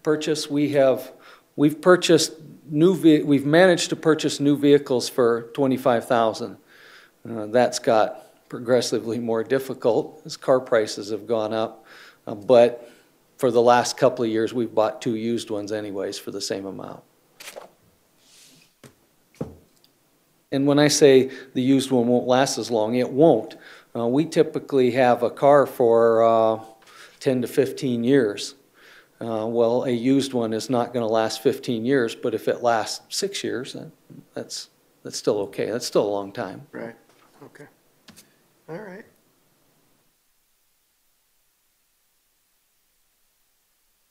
purchase. We've purchased we've managed to purchase new vehicles for $25,000. That's got progressively more difficult as car prices have gone up. But for the last couple of years, we've bought 2 used ones anyways for the same amount. And when I say the used one won't last as long, it won't. We typically have a car for 10 to 15 years. Well, a used one is not going to last 15 years, but if it lasts 6 years, that's still okay. That's still a long time. Right, okay. All right.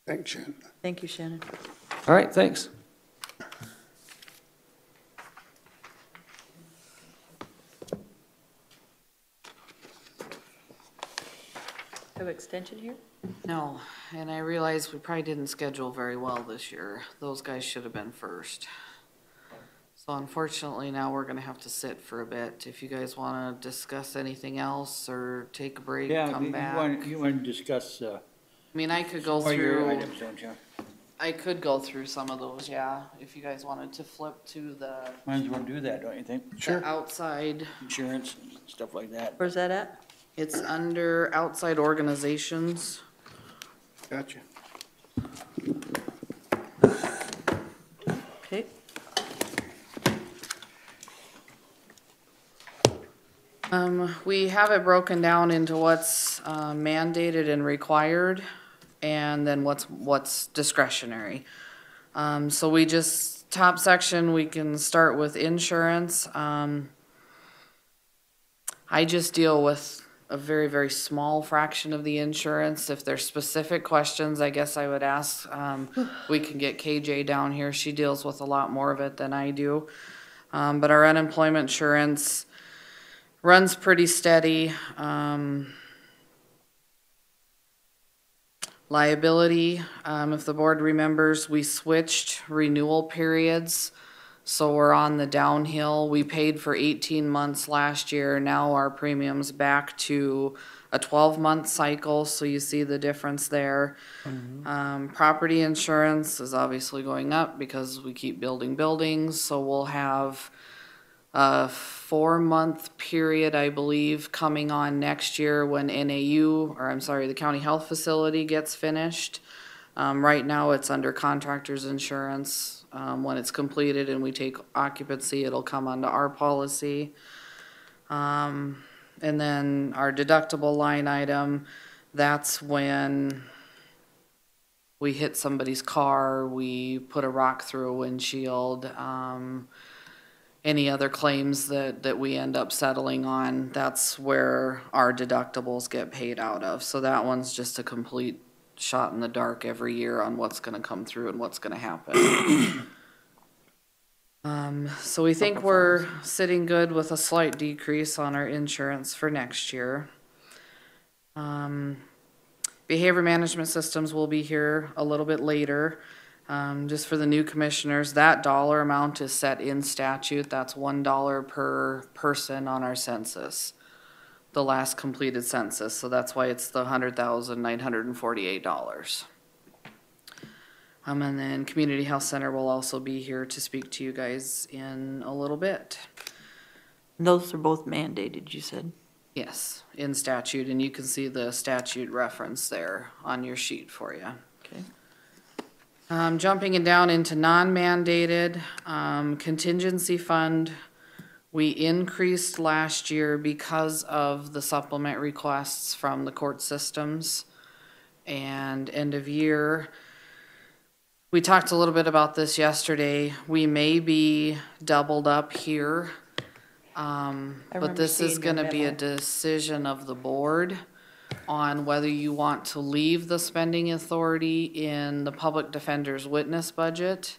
Thanks, Shannon. Thank you, Shannon. All right, thanks. Have extension here? No, and I realize we probably didn't schedule very well this year. Those guys should have been first. So unfortunately, now we're gonna have to sit for a bit. If you guys wanna discuss anything else or take a break, Yeah, come back. you want to discuss I mean, I could go more of your through, items, don't you? I could go through some of those, yeah, if you guys wanted to flip to the Might as well do that, don't you think? the outside. Insurance, and stuff like that. Where's that at? It's under outside organizations. Gotcha. Okay. We have it broken down into what's mandated and required, and then what's discretionary. So we just, top section, we can start with insurance. I just deal with a very, very small fraction of the insurance. If there's specific questions, I guess I would ask. We can get KJ down here. She deals with a lot more of it than I do. But our unemployment insurance runs pretty steady. Liability, if the board remembers, we switched renewal periods. So we're on the downhill. We paid for 18 months last year. Now our premium's back to a 12-month cycle, so you see the difference there. Property insurance is obviously going up because we keep building buildings, so we'll have a 4-month period, I believe, coming on next year when the county health facility gets finished. Right now, it's under contractor's insurance. When it's completed and we take occupancy, it'll come onto our policy. And then our deductible line item, that's when we hit somebody's car, we put a rock through a windshield, any other claims that we end up settling on, that's where our deductibles get paid out of. So that one's just a complete shot in the dark every year on what's gonna come through and what's gonna happen. So we think we're sitting good with a slight decrease on our insurance for next year. Behavior management systems will be here a little bit later. Just for the new commissioners, that dollar amount is set in statute. That's $1 per person on our census, the last completed census. So that's why it's the $100,948. And then Community Health Center will also be here to speak to you guys in a little bit. Those are both mandated, you said? Yes, in statute, and you can see the statute reference there on your sheet for you. Okay. Jumping it down into non-mandated, contingency fund, we increased last year because of the supplement requests from the court systems. And end of year, we talked a little bit about this yesterday. We may be doubled up here. But this is gonna be a decision of the board on whether you want to leave the spending authority in the public defender's witness budget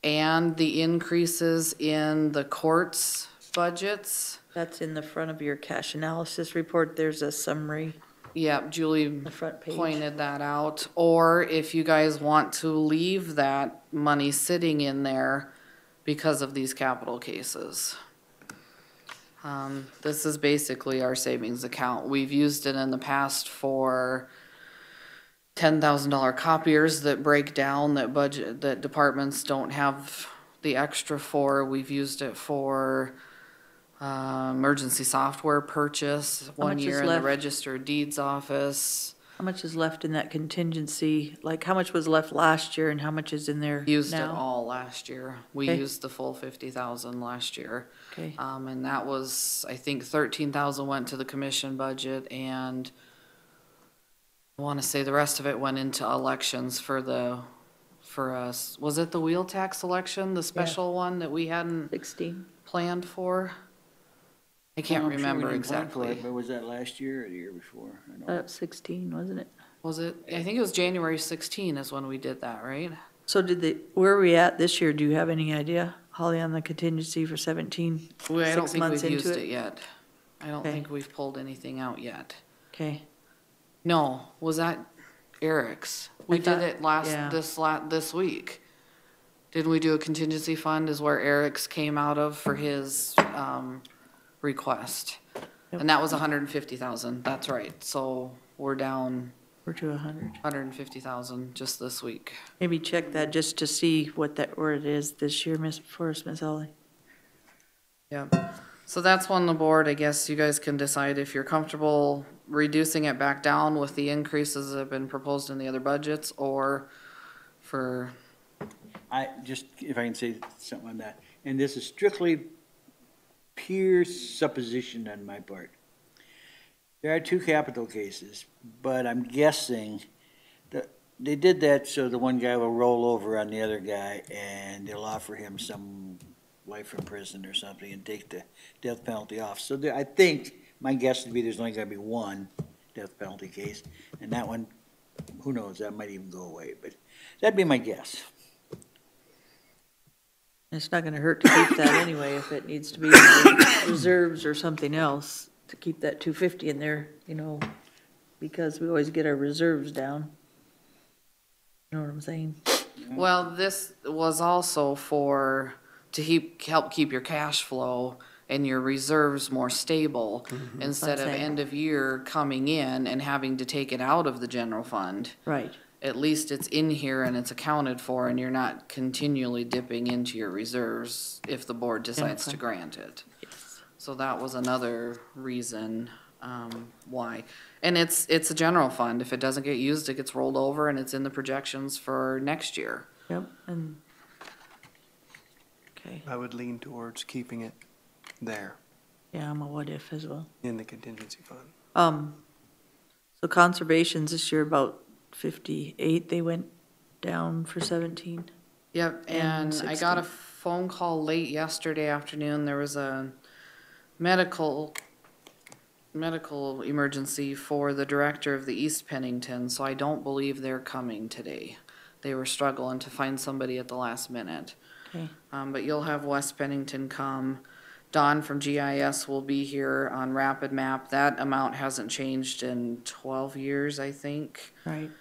and the increases in the court's budgets. That's in the front of your cash analysis report. There's a summary. Yep, Julie The front page. pointed that out. Or if you guys want to leave that money sitting in there because of these capital cases. This is basically our savings account. We've used it in the past for $10,000 copiers that break down, that departments don't have the extra for. We've used it for emergency software purchase one much is year in the left? Register of Deeds office. How much is left in that contingency? Like, how much was left last year and how much is in there now? Used it all last year. We Okay. used the full 50,000 last year. Okay. And that was, I think 13,000 went to the commission budget, and I wanna say the rest of it went into elections for us. Was it the wheel tax election, the special one that we hadn't 16. planned for? I can't I'm sure we remember didn't plan for it, exactly. But was that last year or the year before? I know. 16, wasn't it? Was it? I think it was January 16 is when we did that, right? So where are we at this year? Do you have any idea, Holly, on the contingency for 17? I don't 6 think months we've into used it yet. I don't Okay. think we've pulled anything out yet. Okay. No, was that Eric's? We I did thought- it yeah. this week. Didn't we do a contingency fund is where Eric's came out of for his, request? Yep. And that was 150,000, that's right, so we're down We're to 100. 150,000 just this week. Maybe check that just to see where it is this year, Miss Holly. Yep. So that's one the board, I guess you guys can decide if you're comfortable reducing it back down with the increases that have been proposed in the other budgets, or for, If I can say something on that, and this is strictly pure supposition on my part. There are 2 capital cases, but I'm guessing that they did that so the one guy will roll over on the other guy and they'll offer him some life in prison or something and take the death penalty off. So I think, my guess would be there's only gonna be 1 death penalty case, and that one, who knows, that might even go away, but that'd be my guess. It's not gonna hurt to keep that anyway, if it needs to be in the reserves or something else, to keep that 250 in there, you know, because we always get our reserves down. You know what I'm saying? well, this was also to help keep your cash flow and your reserves more stable, instead of That's it. end of year coming in and having to take it out of the general fund. Right. At least it's in here and it's accounted for, and you're not continually dipping into your reserves if the board decides to grant it. So that was another reason why. And it's a general fund. If it doesn't get used, it gets rolled over and it's in the projections for next year. Yep, and, okay, I would lean towards keeping it there yeah, I'm a what if as well. in the contingency fund. So conservation's this year about 58, they went down for 17. Yep, And and I got a 60. phone call late yesterday afternoon. There was a medical emergency for the director of the East Pennington, so I don't believe they're coming today. They were struggling to find somebody at the last minute. Okay, But you'll have West Pennington come. Don from GIS will be here on Rapid Map. That amount hasn't changed in 12 years, I think. right.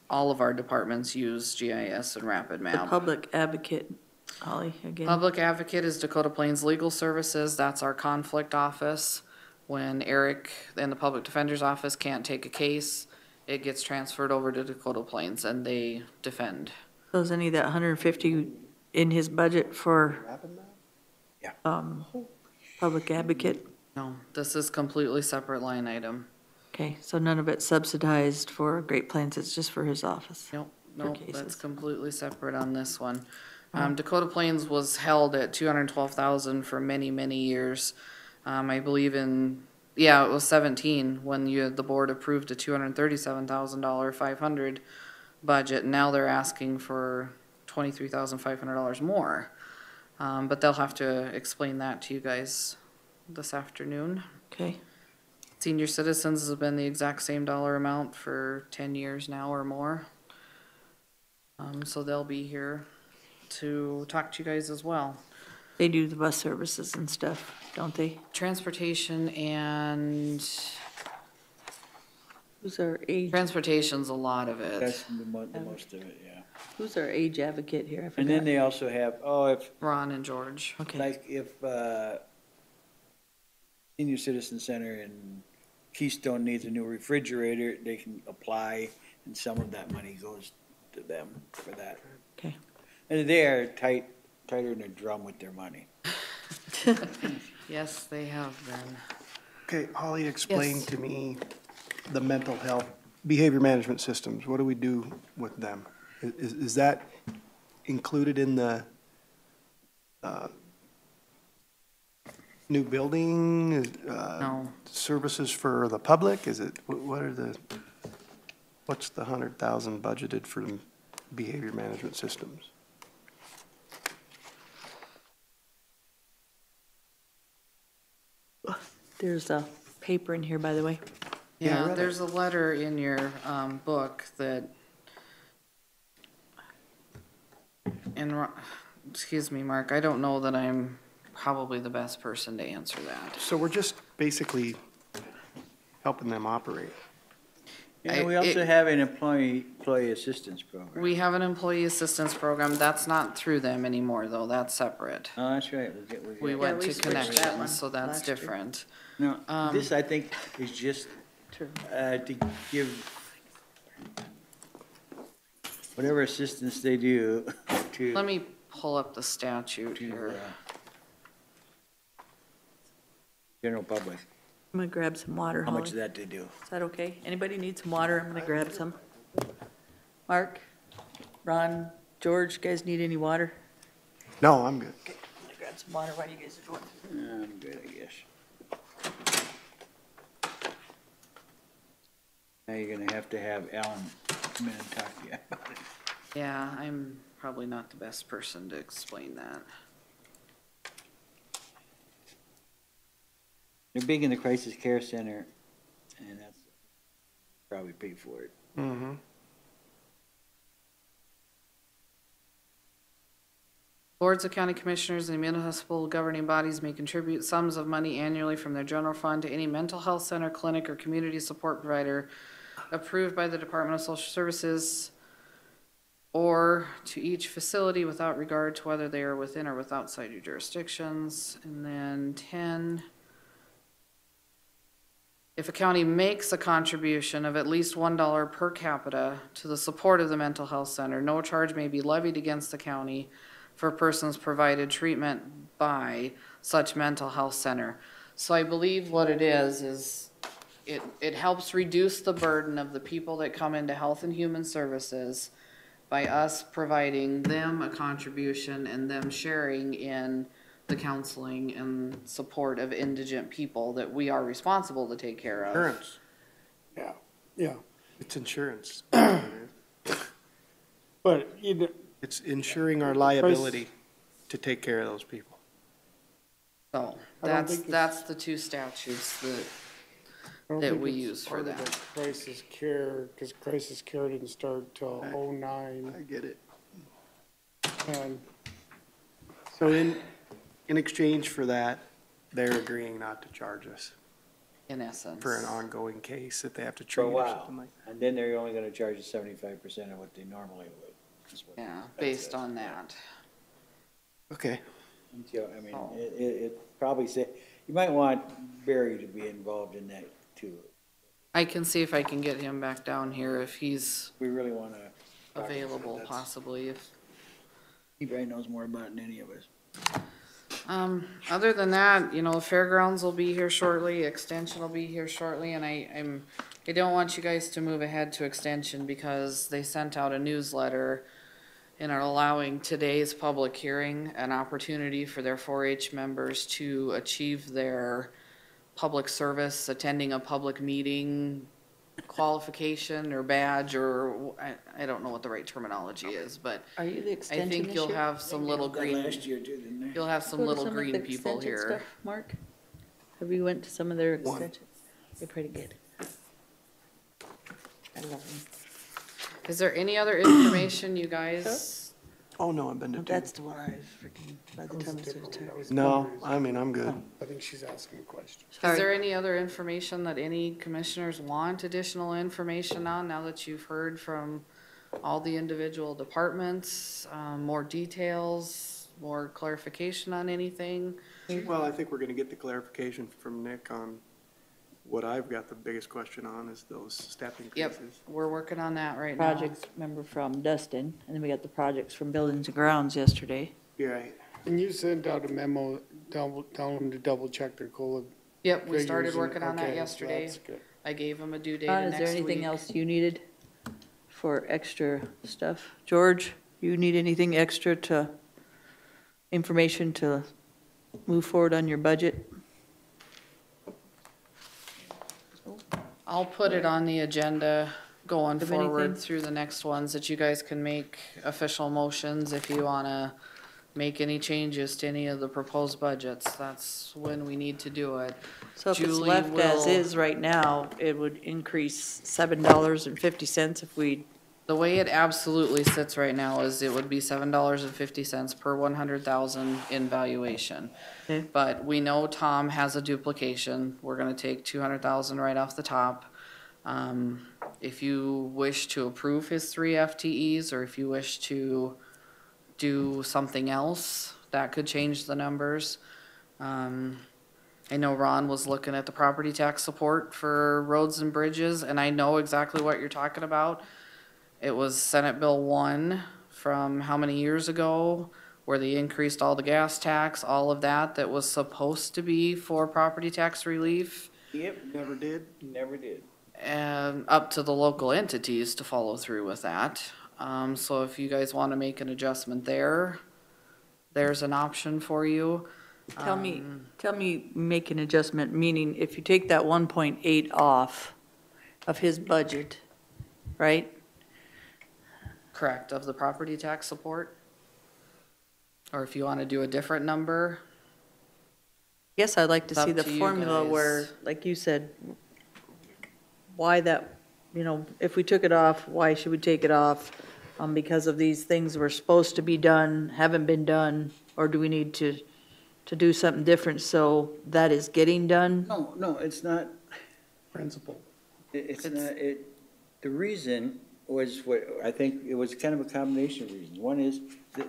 All of our departments use GIS and Rapid The Map. public advocate, Holly, again. Public Advocate is Dakota Plains Legal Services. That's our conflict office. When Eric and the Public Defender's Office can't take a case, it gets transferred over to Dakota Plains and they defend. So is any of that 150 in his budget for? Yeah. Public advocate? No, this is completely separate line item. Okay, so none of it's subsidized for Great Plains, it's just for his office? Nope, nope, cases. that's completely separate on this one. Dakota Plains was held at 212,000 for many, many years. I believe it was 17 when the board approved a $237,000 500 budget. Now they're asking for $23,500 more. But they'll have to explain that to you guys this afternoon. Okay, Senior Citizens has been the exact same dollar amount for 10 years now or more. So they'll be here to talk to you guys as well. they do the bus services and stuff, don't they? Transportation and, Who's our age, transportation's a lot of it. That's the most of it, yeah. who's our age advocate here? I And then forgot. they also have, Ron and George. Okay, if Senior Citizen Center in Keystone needs a new refrigerator, they can apply, and some of that money goes to them for that. okay. And they are tighter than a drum with their money. Yes, they have been. Okay, Holly, explain Yes. to me the mental health behavior management systems. What do we do with them? Is that included in the new building? No. Services for the public? Is it, what's the 100,000 budgeted for behavior management systems? There's a paper in here, by the way. Yeah, I Yeah, read there's a letter in your book that, excuse me, Mark, I don't know that I'm probably the best person to answer that. So we're just basically helping them operate. And we also have an employee assistance program. We have an employee assistance program. That's not through them anymore, though. That's separate. Oh, that's right. We Yeah, went we to switched that one Connections, so that's last year. different. No, this I think is just to Sure. to give whatever assistance they do to. Let me pull up the statute here. General public. I'm gonna grab some water, How Holly. much of that they do? Is that okay? Anybody need some water? I'm gonna grab some. Mark, Ron, George, you guys need any water? No, I'm good. Okay, I'm gonna grab some water while you guys are doing. I'm good, I guess. Now you're gonna have to have Alan come in and talk to you about it. Yeah, I'm probably not the best person to explain that. They're big in the crisis care center, and that's probably pay for it. Mm-hmm. Boards of county commissioners and municipal governing bodies may contribute sums of money annually from their general fund to any mental health center, clinic, or community support provider approved by the Department of Social Services, or to each facility without regard to whether they are within or without outside your jurisdictions. And then 10, if a county makes a contribution of at least $1 per capita to the support of the mental health center, no charge may be levied against the county for persons provided treatment by such mental health center. So I believe what it is it helps reduce the burden of the people that come into Health and Human Services by us providing them a contribution and them sharing in the counseling and support of indigent people that we are responsible to take care of. Insurance. Yeah, yeah. It's insurance. But, you know, It's ensuring our liability to take care of those people. So I don't think it's- that's the two statutes I don't that think we it's use for part of that. the crisis care, because crisis care didn't start till '09. I get it. And So in exchange for that, they're agreeing not to charge us in essence. for an ongoing case that they have to For treat a or while, something like. and then they're only gonna charge you 75% of what they normally would. is what Yeah, that based says. on that. Okay. Until, I mean, Oh. it probably say, you might want Barry to be involved in that too. I can see if I can get him back down here if he's We really wanna. available possibly, if. He probably knows more about it than any of us. Other than that, you know, fairgrounds will be here shortly, extension will be here shortly, and I don't want you guys to move ahead to extension because they sent out a newsletter and are allowing today's public hearing an opportunity for their 4-H members to achieve their public service, attending a public meeting qualification or badge, or I don't know what the right terminology is, but Are you the I extension think this you'll year? have some little green, Last year too, didn't they? you'll have some Go to little of green the people extension here. stuff, Mark? Have you went to some of their One. extensions? They're pretty good. I love them. Is there any other information you guys? Oh, no, I've been to Oh, two. that's the one I was freaking, by the time I started talking. No, I mean, I'm good. I think she's asking a question. Is Sorry. there any other information that any commissioners want additional information on now that you've heard from all the individual departments? More details, more clarification on anything? Well, I think we're gonna get the clarification from Nick on what I've got the biggest question on is those step Yep, increases. we're working on that right now. Projects, remember from Dustin, and then we got the projects from Buildings and Grounds yesterday. You're right. And you sent out a memo, telling them to double check their COLA Yep, we figures started and- working on that okay, yesterday. that's good. I gave them a due date Ron, of is there next anything week. else you needed for extra stuff? George, you need anything extra information to move forward on your budget? I'll put it on the agenda going Have forward anything? through the next ones that you guys can make official motions if you wanna make any changes to any of the proposed budgets. That's when we need to do it. So if it's Julie left as will- is right now, it would increase $7.50 if we, The way it absolutely sits right now is it would be $7.50 per 100,000 in valuation. Okay. But we know Tom has a duplication. We're gonna take 200,000 right off the top. If you wish to approve his 3 FTEs, or if you wish to do something else, that could change the numbers. I know Ron was looking at the property tax support for roads and bridges, and I know exactly what you're talking about. It was Senate Bill 1 from how many years ago, where they increased all the gas tax, all of that, that was supposed to be for property tax relief. Yep, never did. Never did. And up to the local entities to follow through with that. So if you guys want to make an adjustment there, there's an option for you. Tell me, make an adjustment, meaning if you take that 1.8 off of his budget, right? Correct, of the property tax support. Or if you want to do a different number. Yes, I'd like to It's see up the to you formula guys. where, like you said, why that, if we took it off, why should we take it off? Because of these things were supposed to be done, haven't been done, or do we need to do something different so that is getting done? No, it's not, Principle. it's not, the reason was what, I think it was kind of a combination of reasons. One is that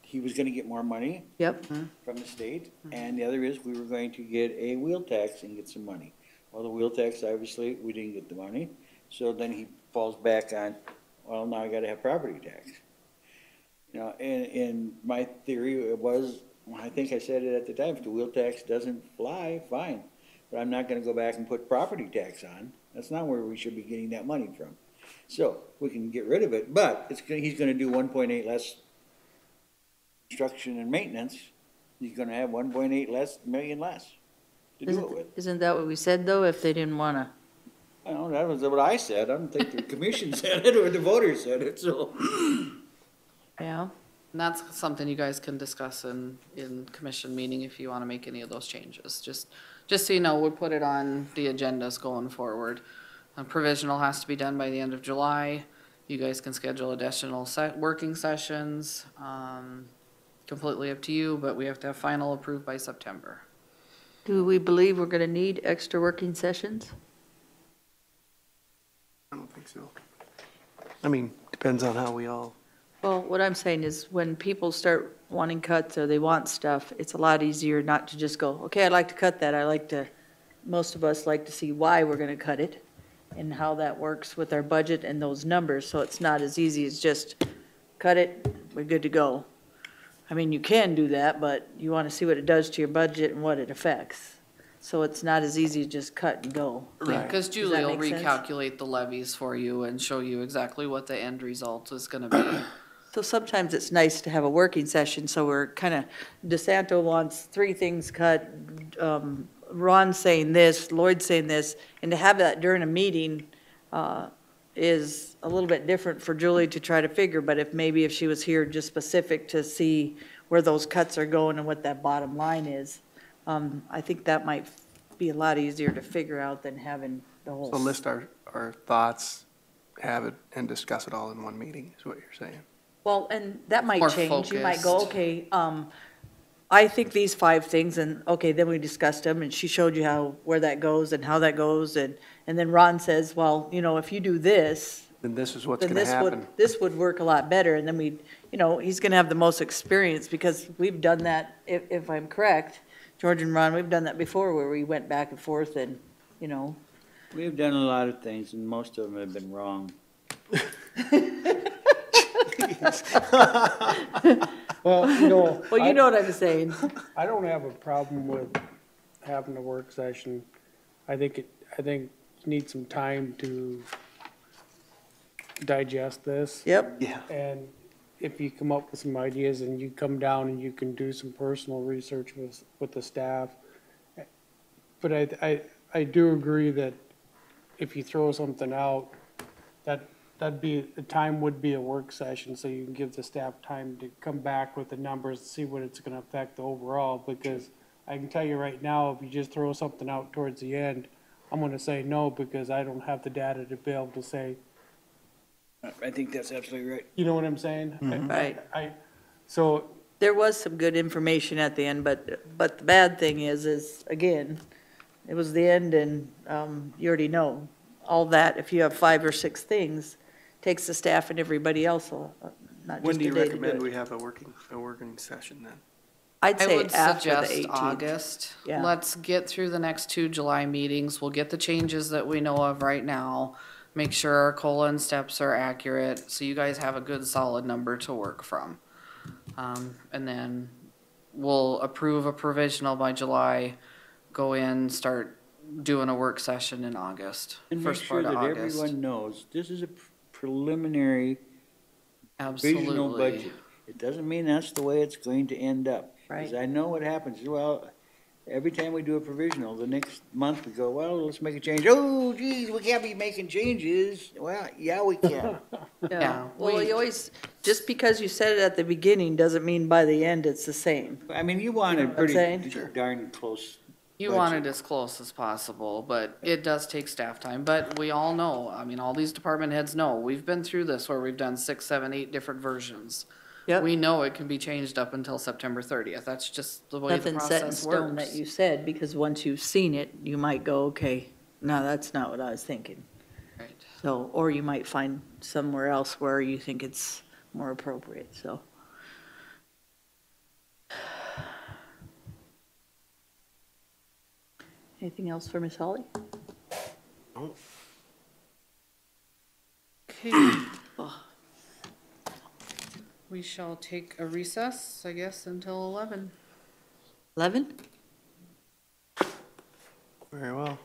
he was gonna get more money Yep, from the state, and the other is we were going to get a wheel tax and get some money. Well, the wheel tax, obviously, we didn't get the money, so then he falls back on, well, now I gotta have property tax. And my theory was, I think I said it at the time, if the wheel tax doesn't fly, fine. But I'm not gonna go back and put property tax on. That's not where we should be getting that money from. So, we can get rid of it, but he's gonna do 1.8 less construction and maintenance. He's gonna have 1.8 million less to do it with. isn't that what we said, though, if they didn't wanna? I don't know, that was what I said. I don't think the commission said it or the voters said it, so. Yeah. And that's something you guys can discuss in commission meeting if you want to make any of those changes. Just so you know, we'll put it on the agendas going forward. Provisional has to be done by the end of July. You guys can schedule additional working sessions. Completely up to you, but we have to have final approved by September. Do we believe we're gonna need extra working sessions? I don't think so. I mean, depends on how we all, Well, what I'm saying is when people start wanting cuts or they want stuff, it's a lot easier not to just go, okay, I'd like to cut that. Most of us like to see why we're gonna cut it and how that works with our budget and those numbers, so it's not as easy as just cut it, we're good to go. I mean, you can do that, but you wanna see what it does to your budget and what it affects. So it's not as easy as just cut and go. Right. Because Does Julie that will make sense? recalculate the levies for you and show you exactly what the end result is gonna be. So sometimes it's nice to have a working session, so we're kind of, DeSanto wants 3 things cut, Ron's saying this, Lloyd's saying this, and to have that during a meeting is a little bit different for Julie to try to figure, but if she was here just specific to see where those cuts are going and what that bottom line is, I think that might be a lot easier to figure out than having the whole. so list our thoughts, have it, and discuss it all in one meeting, is what you're saying. Well, and that might More change. You might go, focused. okay, I think these 5 things, and, okay, then we discussed them, and she showed you where that goes and how that goes, and then Ron says, well, if you do this, Then this is what's then gonna happen. this would work a lot better, and then he's gonna have the most experience, because we've done that, if I'm correct, George and Ron, we've done that before, where we went back and forth and, We've done a lot of things, and most of them have been wrong. Well, well, you know what I'm saying. I don't have a problem with having a work session. I think you need some time to digest this. Yep. Yeah. And if you come up with some ideas and you come down and you can do some personal research with the staff. But I do agree that if you throw something out, the time would be a work session, so you can give the staff time to come back with the numbers, see what it's gonna affect the overall, because I can tell you right now, if you just throw something out towards the end, I'm gonna say no, because I don't have the data to be able to say, I think that's absolutely right. you know what I'm saying? Right. So, There was some good information at the end, but the bad thing is, again, it was the end, and you already know, all that, if you have 5 or 6 things, takes the staff and everybody else, not When just do a you day to do recommend it. we have a working session then? I'd I say would after the suggest 18th. August. Yeah. Let's get through the next 2 July meetings. We'll get the changes that we know of right now. Make sure our COLA and steps are accurate, so you guys have a good solid number to work from. And then we'll approve a provisional by July, go in, start doing a work session in August, And make first sure part of that August. everyone knows, this is a preliminary provisional Absolutely. budget. It doesn't mean that's the way it's going to end up. Right. Because I know what happens, well, every time we do a provisional, the next month we go, well, let's make a change. Oh, geez, we can't be making changes. Well, yeah, we can. Yeah, Well, we- you always, just because you said it at the beginning doesn't mean by the end it's the same. I mean, you wanted what I'm saying? pretty darn close. You budget. want it as close as possible, but it does take staff time. But we all know, I mean, all these department heads know, we've been through this where we've done 6, 7, 8 different versions. Yep. We know it can be changed up until September 30th. That's just the way the Nothing set in process stone that works. you said, because once you've seen it, you might go, okay, no, that's not what I was thinking. Right. So, or you might find somewhere else where you think it's more appropriate, so. Anything else for Ms. Holly? Okay. We shall take a recess, I guess, until 11. 11? Very well.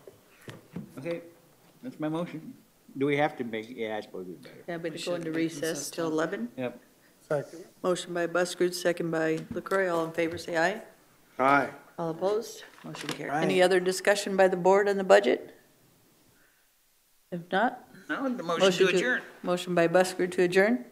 Okay, that's my motion. Do we have to make, yeah, I suppose we better. Yeah, but We go into should be recess till consistent. 11. Yep. Second. Motion by Buschrood, second by LaCroy. All in favor, say aye. Aye. All opposed? Motion carried. Aye. Any other discussion by the board on the budget? If not, No, the motion to adjourn. motion by Buschrood to adjourn.